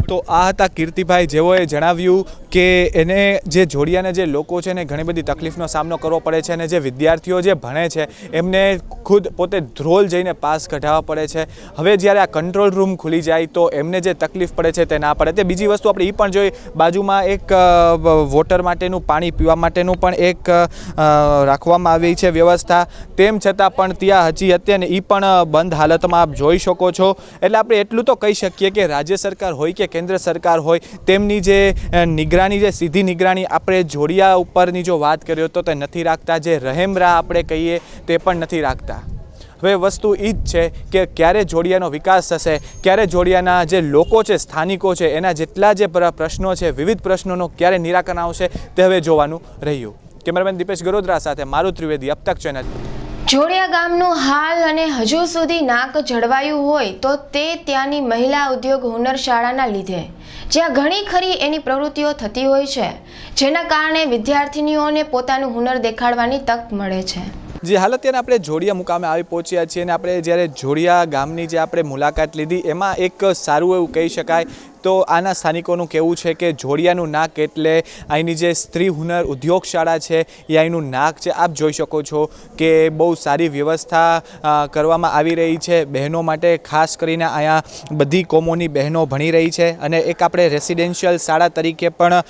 તો આ હતા કીર્તિભાઈ, જેઓએ જણાવ્યું કે એને જે જોડિયાના જે લોકો છે ને ઘણી બધી તકલીફનો સામનો કરવો પડે છે અને જે વિદ્યાર્થીઓ જે ભણે છે એમને ખુદ પોતે ધ્રોલ જઈને પાસ કઢાવવા પડે છે. હવે જ્યારે આ કંટ્રોલ રૂમ ખુલી જાય તો એમને જે તકલીફ પડે છે તે ના પડે. તે બીજી વસ્તુ આપણે એ પણ જોઈ, બાજુમાં એક વોટર માટેનું, પાણી પીવા માટેનું પણ એક રાખવામાં આવી છે વ્યવસ્થા. તેમ છતાં પણ ત્યાં હજી અત્યારે એ પણ બંધ હાલતમાં આપ જોઈ શકો છો. એટલે આપણે એટલું તો કહી શકીએ કે રાજ્ય સરકાર હોય કે કેન્દ્ર સરકાર હોય, તેમની જે નિગરાની, જે સીધી નિગરાની આપણે જોડિયા ઉપરની જો વાત કરીએ તો તે નથી રાખતા. જે રહેમરાહ આપણે કહીએ તે પણ નથી રાખતા. હવે વસ્તુ એ જ છે કે ક્યારે જોડિયાનો વિકાસ થશે, ક્યારે જોડિયાના જે લોકો છે, સ્થાનિકો છે, એના જેટલા જે પ્રશ્નો છે, વિવિધ પ્રશ્નોનો ક્યારે નિરાકરણ આવશે તે હવે જોવાનું રહ્યું. કેમેરામેન દીપેશ ગરોદરા સાથે મારું ત્રિવેદી, અબ તક ચેનલ. જોડિયા ગામનું હાલ અને હજુ સુધી નાક જળવાયું હોય તો તે ત્યાંની મહિલા ઉદ્યોગ હુનર શાળાના લીધે, જ્યાં ઘણી ખરી એની પ્રવૃત્તિઓ થતી હોય છે, જેના કારણે વિદ્યાર્થીનીઓને પોતાનું હુનર દેખાડવાની તક મળે છે. જે હાલ અત્યારે આપણે જોડિયા મુકામે આવી પહોંચ્યા છીએ અને આપણે જ્યારે જોડિયા ગામની જે આપણે મુલાકાત લીધી એમાં એક સારું એવું કહી શકાય તો આના સ્થાનિકોનું કહેવું છે કે જોડિયાનું નાક એટલે અહીંની જે સ્ત્રી હુનર ઉદ્યોગ શાળા છે એ અહીંનું નાક છે. આપ જોઈ શકો છો કે બહુ સારી વ્યવસ્થા કરવામાં આવી રહી છે બહેનો માટે. ખાસ કરીને અહીંયા બધી કોમોની બહેનો ભણી રહી છે અને એક આપણે રેસિડેન્શિયલ શાળા તરીકે પણ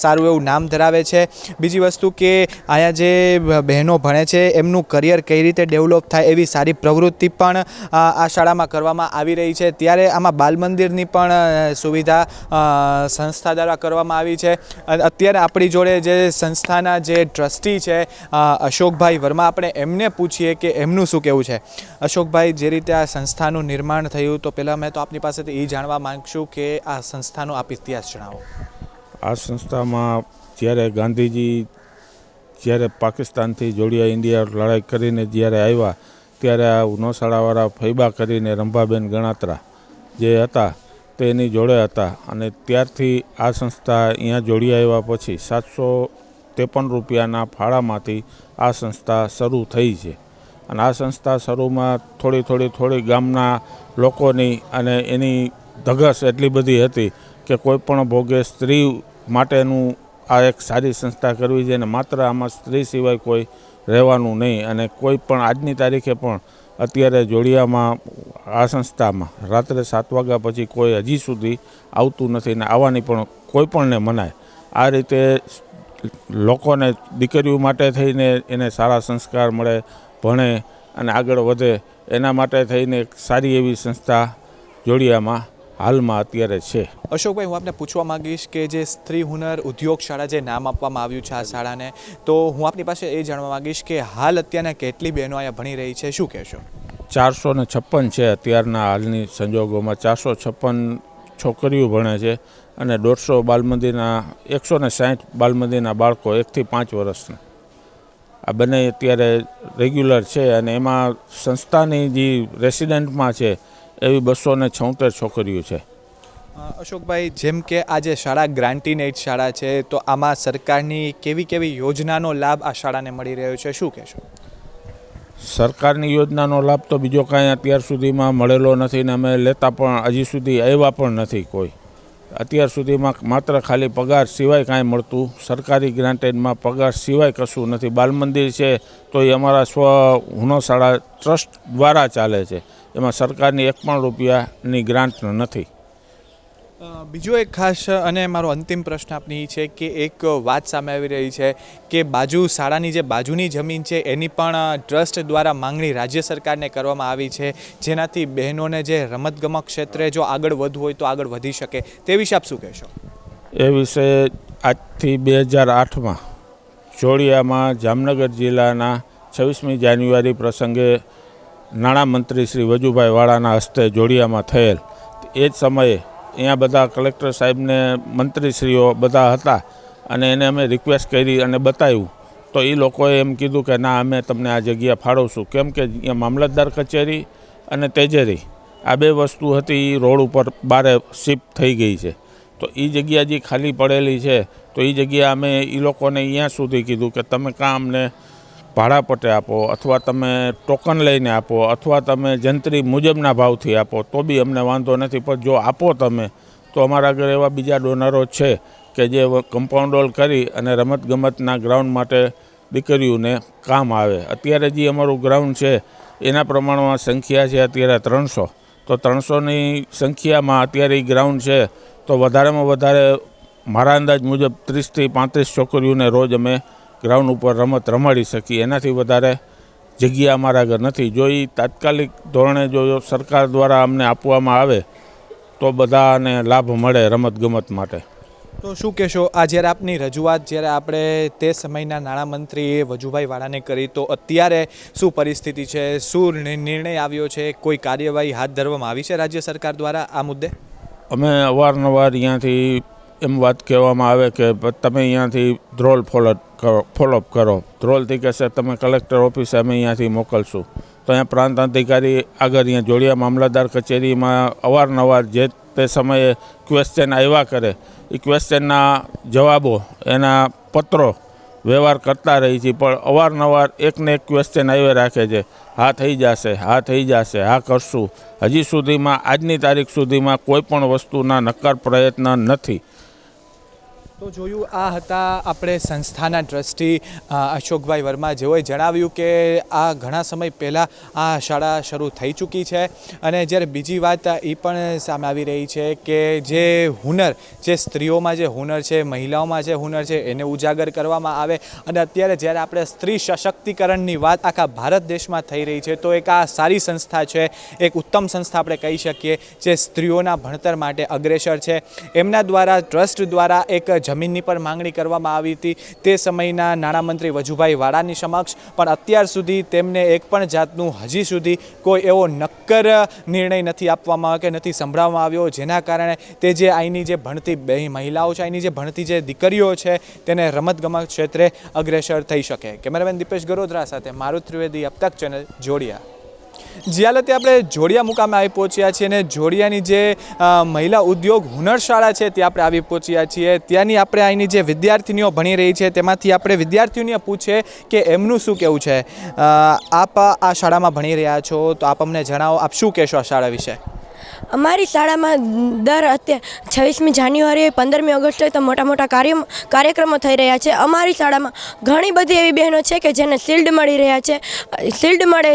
સારું એવું નામ ધરાવે છે. બીજી વસ્તુ કે અહીંયા જે બહેનો ભણે છે એમનું કરિયર કઈ રીતે ડેવલપ થાય એવી સારી પ્રવૃત્તિ પણ આ શાળામાં કરવામાં આવી રહી છે. ત્યારે આમાં બાલ મંદિરની પણ સુવિધા સંસ્થા દ્વારા કરવામાં આવી છે. અત્યારે આપણી જોડે જે સંસ્થાના જે ટ્રસ્ટી છે અશોકભાઈ વર્મા, આપણે એમને પૂછીએ કે એમનું શું કહેવું છે. અશોકભાઈ, જે રીતે આ સંસ્થાનું નિર્માણ થયું તો પહેલાં મેં તો આપની પાસેથી એ જાણવા માગશું કે આ સંસ્થાનો આપ ઇતિહાસ જણાવો. આ સંસ્થામાં જ્યારે ગાંધીજી જ્યારે પાકિસ્તાનથી જોડિયા ઇન્ડિયા લડાઈ કરીને જ્યારે આવ્યા ત્યારે આ નૌશાળાવાળા ફૈબા કરીને રંભાબેન ગણાત્રા જે હતા તેની જોડે હતા અને ત્યારથી આ સંસ્થા અહીંયા જોડિયા આવ્યા પછી 753 રૂપિયાના ફાળામાંથી આ સંસ્થા શરૂ થઈ છે અને આ સંસ્થા શરૂમાં થોડી ગામના લોકોની અને એની ધગશ એટલી બધી હતી કે કોઈ પણ ભોગે સ્ત્રી માટેનું આ એક સારી સંસ્થા કરવી છે અને માત્ર આમાં સ્ત્રી સિવાય કોઈ રહેવાનું નહીં. અને કોઈ પણ આજની તારીખે પણ અત્યારે જોડિયામાં આ સંસ્થામાં રાત્રે 7 વાગ્યા પછી કોઈ હજી સુધી આવતું નથી ને આવવાની પણ કોઈ પણને મનાય. આ રીતે લોકોને દીકરીઓ માટે થઈને એને સારા સંસ્કાર મળે, ભણે અને આગળ વધે એના માટે થઈને એક સારી એવી સંસ્થા જોડિયામાં હાલમાં અત્યારે છે. અશોકભાઈ, હું આપને પૂછવા માંગીશ કે જે સ્ત્રી હુનર ઉદ્યોગ શાળા જે નામ આપવામાં આવ્યું છે આ શાળાને, તો હું આપની પાસે એ જાણવા માંગીશ કે હાલ અત્યારના કેટલી બહેનો અહીંયા ભણી રહી છે, શું કહેશો? 456 છે અત્યારના હાલની સંજોગોમાં. 456 છોકરીઓ ભણે છે અને 150 બાલમંદિરના 160 બાલમંદિરના બાળકો 1 થી 5 વર્ષના. આ બંને અત્યારે રેગ્યુલર છે અને એમાં સંસ્થાની જે રેસિડેન્ટમાં છે એવી 276 છોકરીઓ છે. અશોકભાઈ, જેમ કે આ જે શાળા ગ્રાન્ટીન એડ શાળા છે, તો આમાં સરકારની કેવી યોજનાનો લાભ આ શાળાને મળી રહ્યો છે, શું કહેશો? સરકારની યોજનાનો લાભ તો બીજો કાંઈ અત્યાર સુધીમાં મળેલો નથી ને અમે લેતા પણ હજી સુધી આવ્યા પણ નથી કોઈ. અત્યાર સુધીમાં માત્ર ખાલી પગાર સિવાય કાંઈ મળતું, સરકારી ગ્રાન્ટેડમાં પગાર સિવાય કશું નથી. બાલમંદિર છે તો એ અમારા સ્વ હુનરશાળા ટ્રસ્ટ દ્વારા ચાલે છે, એમાં સરકારની 1 પણ રૂપિયાની ગ્રાન્ટ નથી. બીજો એક ખાસ અને મારો અંતિમ પ્રશ્ન આપની છે કે એક વાત સામે આવી રહી છે કે શાળાની જે બાજુની જમીન છે એની પણ ટ્રસ્ટ દ્વારા માંગણી રાજ્ય સરકારને કરવામાં આવી છે, જેનાથી બહેનોને જે રમતગમત ક્ષેત્રે જો આગળ વધવું હોય તો આગળ વધી શકે, તે વિશે આપ શું કહેશો? એ વિશે આજથી 2008માં જોડિયામાં જામનગર જિલ્લાના 26મી જાન્યુઆરી પ્રસંગે નાણામંત્રી શ્રી વજુભાઈ વાળાના હસ્તે જોડિયામાં થયેલ. એ જ સમયે અહીંયા બધા કલેક્ટર સાહેબને મંત્રીશ્રીઓ બધા હતા અને એને અમે રિક્વેસ્ટ કરી અને બતાવ્યું તો એ લોકોએ એમ કીધું કે ના, અમે તમને આ જગ્યા ફાળવશું. કેમ કે અહીંયા મામલતદાર કચેરી અને તેજરી આ 2 વસ્તુ હતી એ રોડ ઉપર બારે શિફ્ટ થઈ ગઈ છે. તો એ જગ્યા જે ખાલી પડેલી છે તો એ જગ્યા અમે એ લોકોને અહીંયા સુધી કીધું કે તમે કાં અમને ભાડા પટ્ટે આપો અથવા તમે ટોકન લઈને આપો અથવા તમે જંત્રી મુજબના ભાવથી આપો તો બી અમને વાંધો નથી, પણ જો આપો તમે તો અમારા ઘરે એવા બીજા ડોનરો છે કે જે કમ્પાઉન્ડ વોલ કરી અને રમતગમતના ગ્રાઉન્ડ માટે દીકરીઓને કામ આવે. અત્યારે જે અમારું ગ્રાઉન્ડ છે એના પ્રમાણમાં સંખ્યા છે અત્યારે 300, તો 300ની સંખ્યામાં અત્યારે એ ગ્રાઉન્ડ છે તો વધારેમાં વધારે મારા અંદાજ મુજબ 30 થી 35 છોકરીઓને રોજ અમે ગ્રાઉન્ડ ઉપર રમત રમાડી શકીએ. એનાથી વધારે જગ્યા અમારા આગળ નથી. જો એ તાત્કાલિક ધોરણે જો સરકાર દ્વારા અમને આપવામાં આવે તો બધાને લાભ મળે રમતગમત માટે. તો શું કહેશો, આ જ્યારે આપની રજૂઆત જ્યારે આપણે તે સમયના નાણામંત્રી વજુભાઈ વાળાને કરી તો અત્યારે શું પરિસ્થિતિ છે, શું નિર્ણય આવ્યો છે, કોઈ કાર્યવાહી હાથ ધરવામાં આવી છે રાજ્ય સરકાર દ્વારા આ મુદ્દે? અમે અવારનવાર અહીંયાથી એમ વાત કહેવામાં આવે કે તમે અહીંયાથી ધ્રોલ ફોલોઅપ કરો. ધ્રોલથી કહેશે તમે કલેક્ટર ઓફિસે અમે અહીંયાથી મોકલશું. તો અહીંયા પ્રાંત અધિકારી આગળ અહીંયા જોડિયા મામલતદાર કચેરીમાં અવારનવાર જે તે સમયે ક્વેશ્ચન આવ્યા કરે, એ ક્વેશ્ચનના જવાબો એના પત્રો વ્યવહાર કરતા રહી છે, પણ અવારનવાર એકને એક ક્વેશ્ચન આવ્યા રાખે છે. હા થઈ જશે, હા થઈ જશે, હા કરશું. હજી સુધીમાં આજની તારીખ સુધીમાં કોઈ પણ વસ્તુના નક્કર પ્રયત્ન નથી. તો જોયું, આ હતા આપણે સંસ્થાના ટ્રસ્ટી અશોકભાઈ વર્મા, જેઓએ જણાવ્યું કે આ ઘણા સમય પહેલાં આ શાળા શરૂ થઈ ચૂકી છે. અને જ્યારે બીજી વાત એ પણ સામે આવી રહી છે કે જે હુનર, જે સ્ત્રીઓમાં જે હુનર છે, મહિલાઓમાં જે હુનર છે એને ઉજાગર કરવામાં આવે. અને અત્યારે જ્યારે આપણે સ્ત્રી સશક્તિકરણની વાત આખા ભારત દેશમાં થઈ રહી છે તો એક આ સારી સંસ્થા છે, એક ઉત્તમ સંસ્થા આપણે કહી શકીએ, જે સ્ત્રીઓના ભણતર માટે અગ્રેસર છે. એમના દ્વારા ટ્રસ્ટ દ્વારા એક જમીનની પર માંગણી કરવામાં આવી હતી તે સમયના નાણામંત્રી વજુભાઈ વાળાની સમક્ષ, પણ અત્યાર સુધી તેમને એક પણ જાતનું હજી સુધી કોઈ એવો નક્કર નિર્ણય નથી આપવામાં આવ્યો કે નથી સંભળાવવામાં આવ્યો, જેના કારણે તે જે અહીંની જે ભણતી મહિલાઓ છે, અહીંની જે ભણતી જે દીકરીઓ છે તેને રમતગમત ક્ષેત્રે અગ્રેસર થઈ શકે. કેમેરામેન દીપેશ ગરોદરા સાથે મારુત ત્રિવેદી, અબ તક ચેનલ, જોડિયા. જે હાલતે આપણે જોડિયા મુકામે આવી પહોંચ્યા છીએ અને જોડિયાની જે મહિલા ઉદ્યોગ હુનરશાળા છે ત્યાં આપણે આવી પહોંચ્યા છીએ. ત્યાંની આપણે અહીંની જે વિદ્યાર્થીનીઓ ભણી રહી છે તેમાંથી આપણે વિદ્યાર્થીઓને પૂછે કે એમનું શું કહેવું છે. આપ આ શાળામાં ભણી રહ્યા છો તો આપ અમને જણાવો, આપ શું કહેશો આ શાળા વિશે? અમારી શાળામાં અત્યારે 26મી જાન્યુઆરીએ 15મી ઓગસ્ટે તો મોટા મોટા કાર્યક્રમો થઈ રહ્યા છે. અમારી શાળામાં ઘણી બધી એવી બહેનો છે કે જેને શિલ્ડ મળી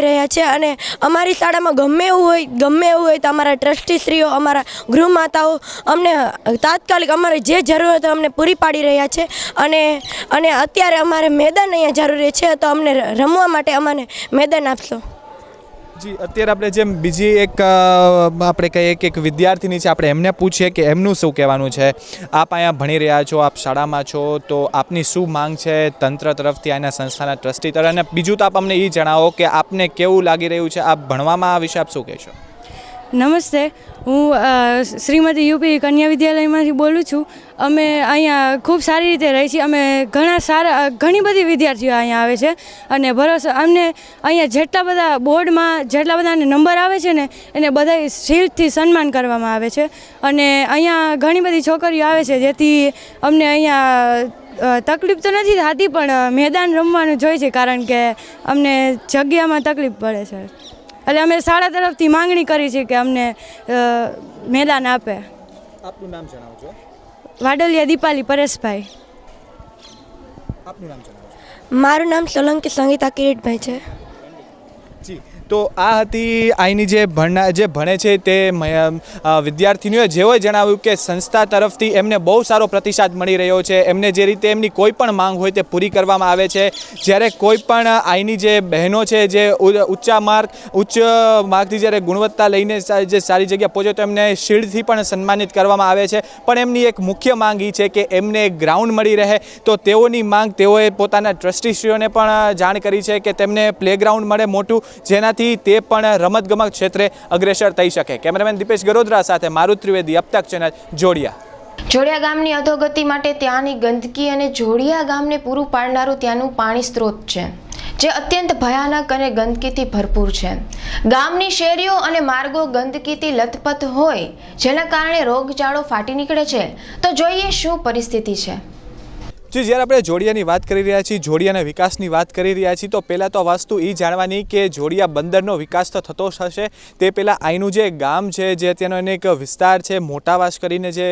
રહ્યા છે અને અમારી શાળામાં ગમે એવું હોય તો અમારા ટ્રસ્ટીશ્રીઓ, અમારા ગૃહમાતાઓ અમને તાત્કાલિક અમારે જે જરૂરત હોય અમને પૂરી પાડી રહ્યા છે. અને અત્યારે અમારે મેદાન અહીંયા જરૂરી છે, તો અમને રમવા માટે અમને મેદાન આપશો. જી, અત્યારે આપણે જેમ બીજી એક આપણે કહીએ કે એક વિદ્યાર્થીની છે, આપણે એમને પૂછીએ કે એમનું શું કહેવાનું છે. આપ અહીંયા ભણી રહ્યા છો, આપ શાળામાં છો, તો આપની શું માંગ છે તંત્ર તરફથી, આના સંસ્થાના ટ્રસ્ટી તરફ, અને બીજું તો આપ અમને એ જણાવો કે આપને કેવું લાગી રહ્યું છે આપ ભણવામાં આ વિશે આપ શું કહેશો? નમસ્તે, હું શ્રીમતી યુપી કન્યા વિદ્યાલયમાંથી બોલું છું. અમે અહીંયા ખૂબ સારી રીતે રહી છીએ. અમે ઘણી બધી વિદ્યાર્થીઓ અહીંયા આવે છે અને અમને અહીંયા જેટલા બધા બોર્ડમાં જેટલા બધાને નંબર આવે છે ને એને બધા શિલ્ડથી સન્માન કરવામાં આવે છે. અને અહીંયા ઘણી બધી છોકરીઓ આવે છે, જેથી અમને અહીંયા તકલીફ તો નથી થતી, પણ મેદાન રમવાનું જોઈએ છે, કારણ કે અમને જગ્યામાં તકલીફ પડે છે. એટલે અમે શાળા તરફથી માંગણી કરી છે કે અમને મેદાન આપે. આપનું નામ જણાવજો. વાડલિયા દીપાલી પરેશભાઈ. આપનું નામ જણાવજો. મારું નામ સોલંકી સંગીતા કિરીટભાઈ છે. જી, તો આ હતી અહીંની જે ભણે છે તે વિદ્યાર્થીનીઓએ જેઓએ જણાવ્યું કે સંસ્થા તરફથી એમને બહુ સારો પ્રતિસાદ મળી રહ્યો છે. એમને જે રીતે એમની કોઈ પણ માંગ હોય તે પૂરી કરવામાં આવે છે. જ્યારે કોઈ પણ અહીંની જે બહેનો છે જે ઉચ્ચ માર્ગથી જ્યારે ગુણવત્તા લઈને જે સારી જગ્યા પહોંચે તો એમને શિલ્ડથી પણ સન્માનિત કરવામાં આવે છે. પણ એમની એક મુખ્ય માંગ એ છે કે એમને ગ્રાઉન્ડ મળી રહે, તો તેઓની માંગ તેઓએ પોતાના ટ્રસ્ટીશ્રીઓને પણ જાણ કરી છે કે તેમને પ્લેગ્રાઉન્ડ મળે મોટું, જેના તે પણ રમતગમત ક્ષેત્રે અગ્રેસર થઈ શકે. કેમેરામેન દીપેશ ગરોદરા સાથે મારુત ત્રિવેદી, અબતક ચેનલ, જોડિયા. જોડિયા ગામની અધોગતિ માટે ત્યાંની ગંદકી અને જોડિયા ગામને પૂરું પાડનારું ત્યાંનું પાણી સ્ત્રોત છે, જે અત્યંત ભયાનક અને ગંદકીથી ભરપૂર છે. ગામની શેરીઓ અને માર્ગો ગંદકીથી લથપથ હોય, જેના કારણે રોગચાળો ફાટી નીકળે છે. તો જોઈએ શું પરિસ્થિતિ છે. જ્યારે આપણે જોડિયાની વાત કરી રહ્યા છીએ, જોડિયાના વિકાસની વાત કરી રહ્યા છીએ, તો પહેલાં તો વસ્તુ એ જાણવાની કે જોડિયા બંદરનો વિકાસ તો થતો થશે તે પહેલાં અહીંનું જે ગામ છે, જે તેનો એને એક વિસ્તાર છે મોટાવાસ કરીને જે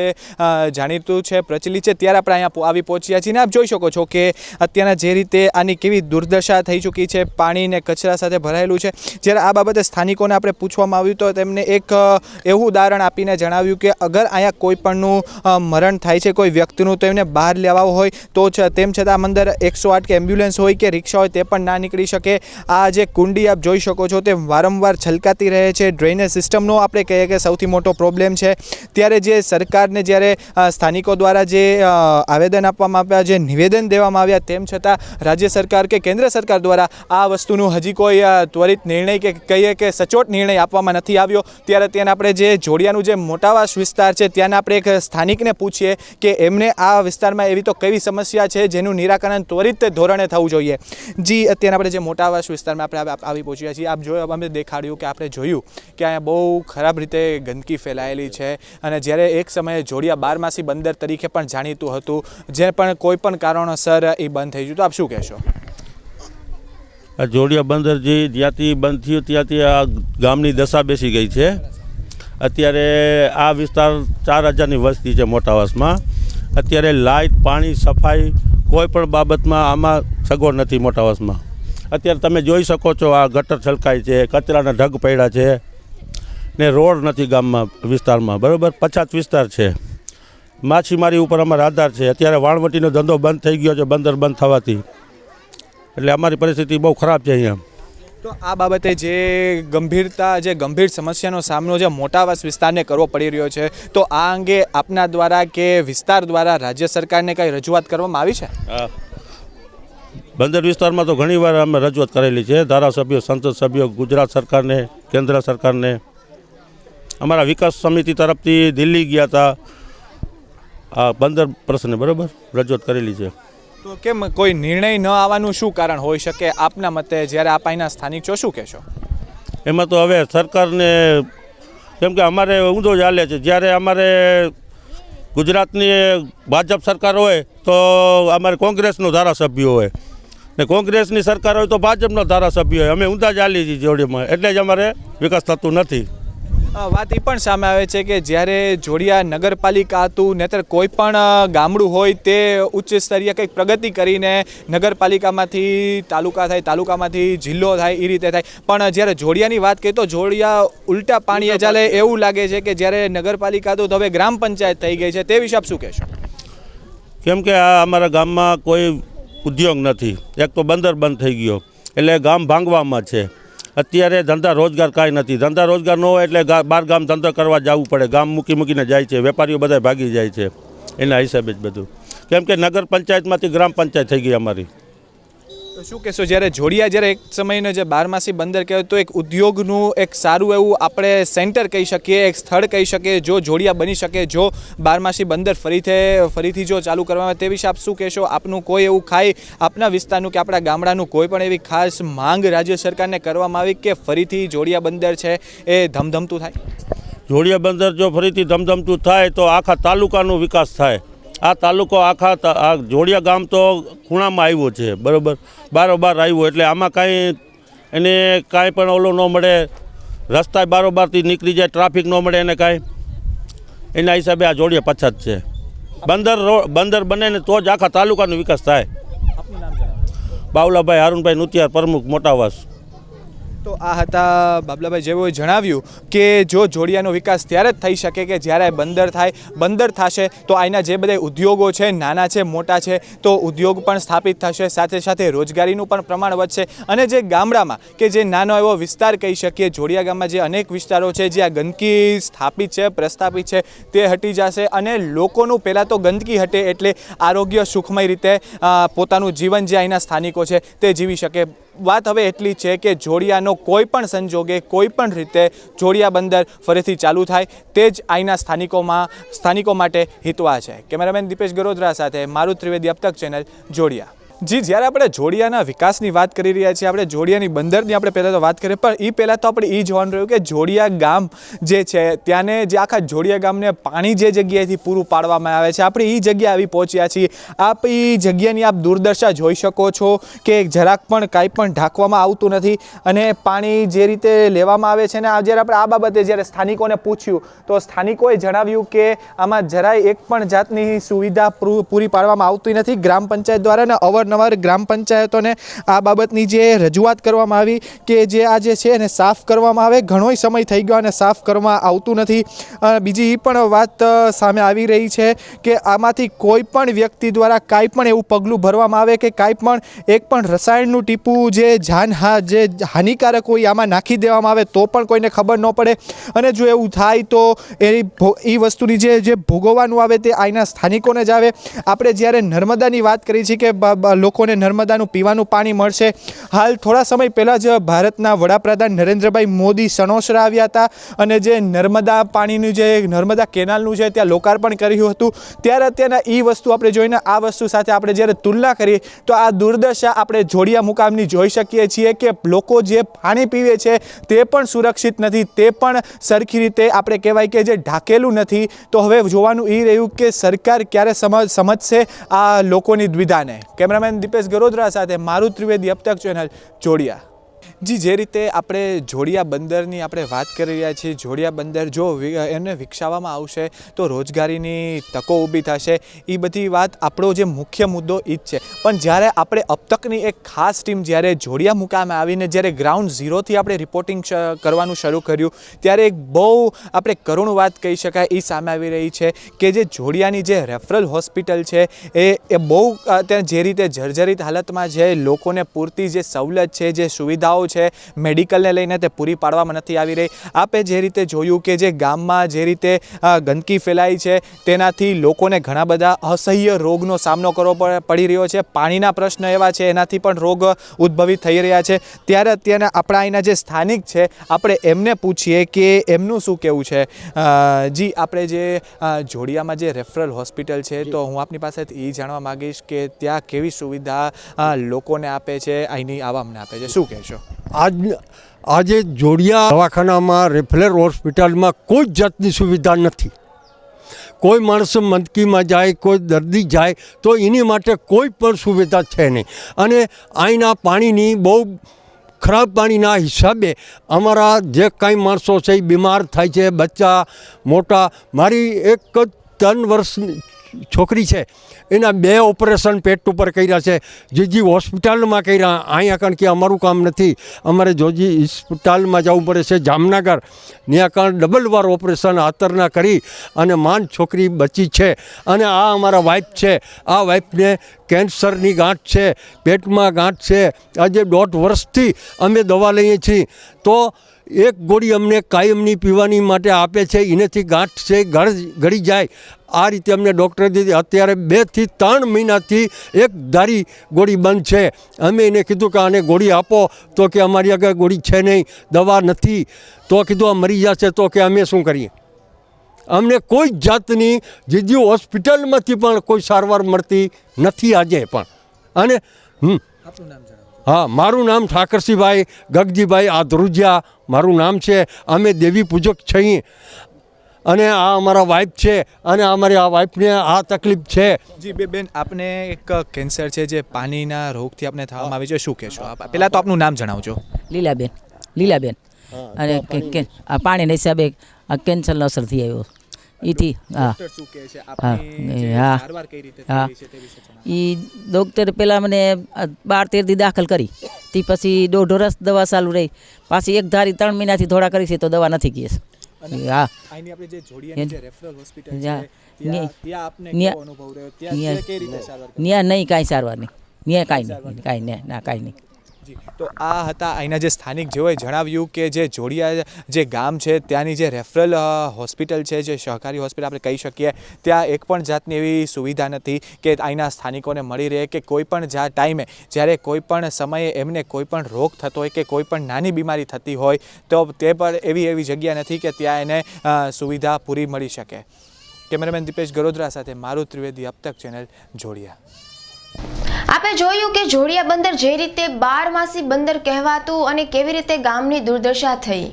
જાણીતું છે, પ્રચલિત છે, ત્યારે આપણે અહીંયા આવી પહોંચ્યા છીએ. આપ જોઈ શકો છો કે અત્યારના જે રીતે આની કેવી દુર્દશા થઈ ચૂકી છે, પાણી ને કચરા સાથે ભરાયેલું છે. જ્યારે આ બાબતે સ્થાનિકોને આપણે પૂછવામાં આવ્યું તો તેમને એક એવું ઉદાહરણ આપીને જણાવ્યું કે અગર અહીંયા કોઈ પણનું મરણ થાય છે કોઈ વ્યક્તિનું, તો એમને બહાર લેવા હોય તો તેમ છતાં અંદર 108 કે એમ્બ્યુલન્સ હોય કે રિક્ષા હોય તે પણ ના નીકળી શકે. આ જે કુંડી આપ જોઈ શકો છો તે વારંવાર છલકાતી રહે છે. ડ્રેનેજ સિસ્ટમનો આપણે કહીએ કે સૌથી મોટો પ્રોબ્લેમ છે. ત્યારે જે સરકારને જ્યારે સ્થાનિકો દ્વારા જે આવેદન આપવામાં આવ્યા, જે નિવેદન દેવામાં આવ્યા, તેમ છતાં રાજ્ય સરકાર કે કેન્દ્ર સરકાર દ્વારા આ વસ્તુનું હજી કોઈ ત્વરિત નિર્ણય કે કહીએ કે સચોટ નિર્ણય આપવામાં નથી આવ્યો. ત્યારે ત્યાં આપણે જે જોડિયાનું જે મોટાવાસ વિસ્તાર છે ત્યાંના આપણે એક સ્થાનિકને પૂછીએ કે એમને આ વિસ્તારમાં એવી તો કેવી સમસ્યા છે જેનું નિરાકરણ ત્વરિત ધોરણે થવું જોઈએ. જી, અત્યારે આપણે જે મોટાવાસ વિસ્તારમાં આપણે આવી પહોંચ્યા છીએ. આપ જોયું, અમે દેખાડ્યું કે આપણે જોયું કે અહીંયા બહુ ખરાબ રીતે ગંદકી ફેલાયેલી છે. અને જ્યારે એક સમયે જોડિયા બારમાસી બંદર તરીકે પણ જાણીતું હતું, જે પણ કોઈ પણ કારણોસર એ બંધ થઈ ગયું, તો આપ શું કહેશો? આ જોડિયા બંદર જે જ્યાંથી બંધ થયું ત્યાંથી આ ગામની દશા બેસી ગઈ છે. અત્યારે આ વિસ્તાર 4000ની વસ્તી છે મોટાવાસમાં. અત્યારે લાઇટ, પાણી, સફાઈ કોઈ પણ બાબતમાં આમાં સગવડ નથી મોટાવાસમાં. અત્યારે તમે જોઈ શકો છો આ ગટર છલકાય છે, કચરાના ઢગ પડ્યા છે ને રોડ નથી ગામમાં, વિસ્તારમાં. બરાબર, પછાત વિસ્તાર છે. માછીમારી ઉપર અમારો આધાર છે. અત્યારે વાણવટીનો ધંધો બંધ થઈ ગયો છે બંદર બંધ થવાથી, એટલે અમારી પરિસ્થિતિ બહુ ખરાબ છે અહીંયા. તો આ બાબતે જે ગંભીર સમસ્યાનો સામનો જે મોટાવાસ વિસ્તારને કરવો પડી રહ્યો છે, તો આ અંગે આપના દ્વારા કે વિસ્તાર દ્વારા રાજ્ય સરકારને કંઈ રજૂઆત કરવામાં આવી છે? બંદર વિસ્તારમાં તો ઘણીવાર અમે રજૂઆત કરેલી છે. ધારાસભ્યો, સંસદ સભ્યો, ગુજરાત સરકારને, કેન્દ્ર સરકારને. અમારા વિકાસ સમિતિ તરફથી દિલ્હી ગયા હતા આ બંદર પ્રશ્ને, બરાબર, રજૂઆત કરેલી છે. તો કેમ કોઈ નિર્ણય ન આવવાનું શું કારણ હોઈ શકે આપના મતે, જ્યારે આપ અહીંના સ્થાનિક છો, શું કહેશો? એમાં તો હવે સરકારને, કેમ કે અમારે ઊંધો ચાલે છે. જ્યારે અમારે ગુજરાતની ભાજપ સરકાર હોય તો અમારે કોંગ્રેસનો ધારાસભ્ય હોય, ને કોંગ્રેસની સરકાર હોય તો ભાજપનો ધારાસભ્ય હોય. અમે ઊંધા ચાલીએ છીએ જોડીમાં, એટલે જ અમારે વિકાસ થતું નથી. વાત એ પણ સામે આવે છે કે જ્યારે જોડિયા નગરપાલિકા હતું નહીતર કોઈ પણ ગામડું હોય તે ઉચ્ચ સ્તરીય કંઈક પ્રગતિ કરીને નગરપાલિકામાંથી તાલુકા થાય, તાલુકામાંથી જિલ્લો થાય, એ રીતે થાય. પણ જ્યારે જોડિયાની વાત કરીએ તો જોડિયા ઉલટા પાણીએ ચાલે એવું લાગે છે કે જ્યારે નગરપાલિકા હતું તો હવે ગ્રામ પંચાયત થઈ ગઈ છે. તે વિશે આપ શું કહેશો? કેમ કે આ અમારા ગામમાં કોઈ ઉદ્યોગ નથી. એક તો બંદર બંધ થઈ ગયો એટલે ગામ ભાંગવામાં છે. અત્યારે ધંધા રોજગાર કાંઈ નથી. ધંધા રોજગાર ન હોય એટલે બહાર ગામ ધંધો કરવા જવું પડે. ગામ મૂકીને જાય છે, વેપારીઓ બધા ભાગી જાય છે. એના હિસાબે જ બધું. કેમ કે નગર પંચાયતમાંથી ગ્રામ પંચાયત થઈ ગઈ અમારી. તો શું કહેશો, જ્યારે જોડિયા જ્યારે એક સમયનો જે બારમાસી બંદર કહેવાય તો એક ઉદ્યોગનું એક સારું એવું આપણે સેન્ટર કહી શકીએ, એક સ્થળ કહી શકીએ જો જોડિયા બની શકે, જો બારમાસી બંદર ફરીથી જો ચાલુ કરવામાં આવે. તે વિશે આપ શું કહેશો? આપનું કોઈ એવું ખાય આપના વિસ્તારનું કે આપણા ગામડાનું કોઈ પણ એવી ખાસ માંગ રાજ્ય સરકારને કરવામાં આવી કે ફરીથી જોડિયા બંદર છે એ ધમધમતું થાય? જોડિયા બંદર જો ફરીથી ધમધમતું થાય તો આખા તાલુકાનો વિકાસ થાય. આ તાલુકો આ જોડિયા ગામ તો ખૂણામાં આવ્યો છે, બરાબર, બારોબાર આવ્યો. એટલે આમાં કાંઈ એને કાંઈ પણ ઓલું ન મળે, રસ્તા બારોબારથી નીકળી જાય, ટ્રાફિક ન મળે એને કાંઈ. એના હિસાબે આ જોડિયા પછાત છે. બંદર બને ને તો જ આખા તાલુકાનો વિકાસ થાય. બાવલાભાઈ હારુનભાઈ નુતિયાર, પ્રમુખ મોટાવાસ. તો આ હતા બાબલાભાઈ, જેઓએ જણાવ્યું કે જો જોડિયાનો વિકાસ ત્યારે જ થઈ શકે કે જ્યારે બંદર થાય. બંદર થશે તો અહીંના જે બધા ઉદ્યોગો છે, નાના છે મોટા છે, તો ઉદ્યોગ પણ સ્થાપિત થશે, સાથે સાથે રોજગારીનું પણ પ્રમાણ વધશે. અને જે ગામડામાં કે જે નાનો એવો વિસ્તાર કહી શકીએ, જોડિયા ગામમાં જે અનેક વિસ્તારો છે જ્યાં ગંદકી સ્થાપિત છે, પ્રસ્થાપિત છે, તે હટી જશે. અને લોકોનું પહેલાં તો ગંદકી હટે એટલે આરોગ્ય સુખમય રીતે પોતાનું જીવન જે અહીંના સ્થાનિકો છે તે જીવી શકે. વાત હવે એટલી છે કે જોડિયાનો કોઈ પણ સંજોગે, કોઈ પણ રીતે જોડિયા બંદર ફરીથી ચાલુ થાય તે જ અહીંના સ્થાનિકો માટે હિતવા છે. કેમેરામેન દીપેશ ગરોદરા સાથે મારુત ત્રિવેદી, અબ તક ચેનલ, જોડિયા. જી, જ્યારે આપણે જોડિયાના વિકાસની વાત કરી રહ્યા છીએ, આપણે જોડિયાની બંદરની આપણે પહેલાં તો વાત કરીએ, પણ એ પહેલાં તો આપણે એ જોવાનું રહ્યું કે જોડિયા ગામ જે છે ત્યાંને જે આખા જોડિયા ગામને પાણી જે જગ્યાએથી પૂરું પાડવામાં આવે છે, આપણે એ જગ્યાએ આવી પહોંચ્યા છીએ. આપ એ જગ્યાની આપ દુર્દશા જોઈ શકો છો કે જરાક પણ કાંઈ પણ ઢાંકવામાં આવતું નથી અને પાણી જે રીતે લેવામાં આવે છે. ને જ્યારે આપણે આ બાબતે જ્યારે સ્થાનિકોને પૂછ્યું તો સ્થાનિકોએ જણાવ્યું કે આમાં જરાય એક પણ જાતની સુવિધા પૂરી પાડવામાં આવતી નથી ગ્રામ પંચાયત દ્વારા. ને અવારનવાર ગ્રામ પંચાયતોને આ બાબતની જે રજૂઆત કરવામાં આવી કે જે આ જે છે એને સાફ કરવામાં આવે, ઘણોય સમય થઈ ગયો અને સાફ કરવામાં આવતું નથી. બીજી એ પણ વાત સામે આવી રહી છે કે આમાંથી કોઈ પણ વ્યક્તિ દ્વારા કાંઈ પણ એવું પગલું ભરવામાં આવે કે કાંઈ પણ એક પણ રસાયણનું ટીપું જે જે હાનિકારક હોય આમાં નાખી દેવામાં આવે તો પણ કોઈને ખબર ન પડે. અને જો એવું થાય તો એ વસ્તુની જે ભોગવવાનું આવે તે અહીંના સ્થાનિકોને જ આવે. આપણે જ્યારે નર્મદાની વાત કરી છે કે લોકોને નર્મદાનું પીવાનું પાણી મળશે. હાલ થોડા સમય પહેલાં જ ભારતના વડાપ્રધાન નરેન્દ્રભાઈ મોદી સણોસરા આવ્યા હતા અને જે નર્મદા પાણીનું જે નર્મદા કેનાલનું છે ત્યાં લોકાર્પણ કર્યું હતું. ત્યારે અત્યારના એ વસ્તુ આપણે જોઈને આ વસ્તુ સાથે આપણે જ્યારે તુલના કરીએ તો આ દુર્દશા આપણે જોડિયા મુકામની જોઈ શકીએ છીએ કે લોકો જે પાણી પીવે છે તે પણ સુરક્ષિત નથી, તે પણ સરખી રીતે આપણે કહેવાય કે જે ઢાંકેલું નથી. તો હવે જોવાનું એ રહ્યું કે સરકાર ક્યારે સમજશે આ લોકોની દ્વિધાને. કેમેરામેન દીપેશ ગરોદરા સાથે મારુત ત્રિવેદી, અબ તક ચેનલ, જોડિયા. જી, જે રીતે આપણે જોડિયા બંદરની આપણે વાત કરી રહ્યા છીએ, જોડિયા બંદર જો એને વિકસાવવામાં આવશે તો રોજગારીની તકો ઊભી થશે. એ બધી વાત આપણો જે મુખ્ય મુદ્દો એ જ છે. પણ જ્યારે આપણે અબ તકની એક ખાસ ટીમ જ્યારે જોડિયા મુકામે આવીને જ્યારે ગ્રાઉન્ડ ઝીરોથી આપણે રિપોર્ટિંગ કરવાનું શરૂ કર્યું ત્યારે એક બહુ આપણે કરુણ વાત કહી શકાય એ સામે આવી રહી છે કે જે જોડિયાની જે રેફરલ હોસ્પિટલ છે એ બહુ ત્યાં જે રીતે જર્જરિત હાલતમાં છે, લોકોને પૂરતી જે સવલત છે, જે સુવિધાઓ છે મેડિકલને લઈને તે પૂરી પાડવામાં નથી આવી રહી. આપે જે રીતે જોયું કે જે ગામમાં જે રીતે ગંદકી ફેલાઈ છે તેનાથી લોકોને ઘણા બધા અસહ્ય રોગનો સામનો કરવો પડી રહ્યો છે. પાણીના પ્રશ્ન એવા છે એનાથી પણ રોગ ઉદ્ભવિત થઈ રહ્યા છે. ત્યારે અત્યારના આપણા અહીંના જે સ્થાનિક છે આપણે એમને પૂછીએ કે એમનું શું કહેવું છે. જી, આપણે જે જોડિયામાં જે રેફરલ હોસ્પિટલ છે તો હું આપની પાસેથી એ જાણવા માગીશ કે ત્યાં કેવી સુવિધા લોકોને આપે છે, અહીંની આવામને આપે છે, શું કહેશો? આજે જોડિયા દવાખાનામાં રેફરલ હોસ્પિટલમાં કોઈ જાતની સુવિધા નથી. કોઈ માણસ મંદકીમાં જાય, કોઈ દર્દી જાય તો એની માટે કોઈ પણ સુવિધા છે નહીં. અને અહીંના પાણીની બહુ ખરાબ પાણીના હિસાબે અમારા જે કાંઈ માણસો છે એ બીમાર થાય છે, બચ્ચા મોટા. મારી એક 3 વર્ષની છોકરી છે, એના 2 ઓપરેશન પેટ ઉપર કર્યા છે, જીજી હોસ્પિટલમાં કર્યા. અહીંયા કારણ કે અમારું કામ નથી, અમારે જોજી હોસ્પિટલમાં જવું પડે છે જામનગર. ત્યાં કારણ ડબલ વાર ઓપરેશન આતરના કરી અને માન છોકરી બચી છે. અને આ અમારા વાઇફ છે, આ વાઇફને કેન્સરની ગાંઠ છે, પેટમાં ગાંઠ છે. આજે 1.5 વર્ષથી અમે દવા લઈએ છીએ તો એક ગોળી અમને કાયમની પીવાની માટે આપે છે, એનેથી ગાંઠ છે ગળી જાય. આ રીતે અમને ડૉક્ટરે દીધી. અત્યારે 2 થી 3 મહિનાથી એક ધારી ગોળી બંધ છે. અમે એને કીધું કે આને ગોળી આપો તો કે અમારી આગળ ગોળી છે નહીં, દવા નથી. તો કીધું આ મરી જશે તો કે અમે શું કરીએ. અમને કોઈ જાતની જીજી હોસ્પિટલમાંથી પણ કોઈ સારવાર મળતી નથી આજે પણ. અને હા, મારું નામ ઠાકરસિંહભાઈ ગગજીભાઈ આધ્રુજિયા મારું નામ છે. અમે દેવી પૂજક છીએ. અને આ અમારા વાઇફ છે અને અમારી આ વાઇફને આ તકલીફ છે. જી બેન, આપને એક કેન્સર છે જે પાણીના રોગથી આપને થવામાં આવી છે, શું કહેશો? પહેલાં તો આપનું નામ જણાવજો. લીલાબેન. અને આ પાણીના હિસાબે આ કેન્સરનો અસર થઈ આવ્યો એથી. હા એ ડૉક્ટર પહેલાં મને 12-13 દી દાખલ કરી, તે પછી 1.5 વર્ષ દવા ચાલુ રહી. પાછી એક ધારી 3 મહિનાથી થોડા કરી છે તો દવા નથી ગઈ. હા, ત્યાં નહીં કાંઈ સારવાર નહીં, ત્યાં કાંઈ નહીં. તો આ હતા અહીંના જે સ્થાનિક જેઓએ જણાવ્યું કે જે જોડિયા જે ગામ છે ત્યાંની જે રેફરલ હોસ્પિટલ છે, જે સહકારી હોસ્પિટલ આપણે કહી શકીએ, ત્યાં એક પણ જાતની એવી સુવિધા નથી કે અહીંના સ્થાનિકોને મળી રહે કે કોઈ પણ ટાઈમે જ્યારે કોઈ પણ સમયે એમને કોઈ પણ રોગ થતો હોય કે કોઈ પણ નાની બીમારી થતી હોય તો તે પર એવી જગ્યા નથી કે ત્યાં એને સુવિધા પૂરી મળી શકે. કેમેરામેન દીપેશ ગરોદરા સાથે મારું ત્રિવેદી, અબ તક ચેનલ, જોડિયા. આપણે જોયું કે જોડિયા બંદર જે રીતે 12માસી બંદર કહેવાતું અને કેવી રીતે ગામની દુર્દશા થઈ.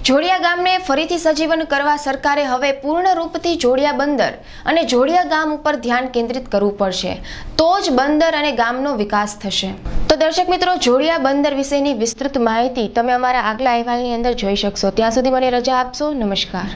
જોડિયા ગામને ફરીથી સજીવન કરવા સરકારે હવે પૂર્ણ રૂપથી જોડિયા બંદર અને જોડિયા ગામ ઉપર ધ્યાન કેન્દ્રિત કરવું પડશે, તો જ બંદર અને ગામનો વિકાસ થશે. તો દર્શક મિત્રો, જોડિયા બંદર વિશેની વિસ્તૃત માહિતી તમે અમારા આગલા અહેવાલની અંદર જોઈ શકશો. ત્યાં સુધી મને રજા આપશો. નમસ્કાર.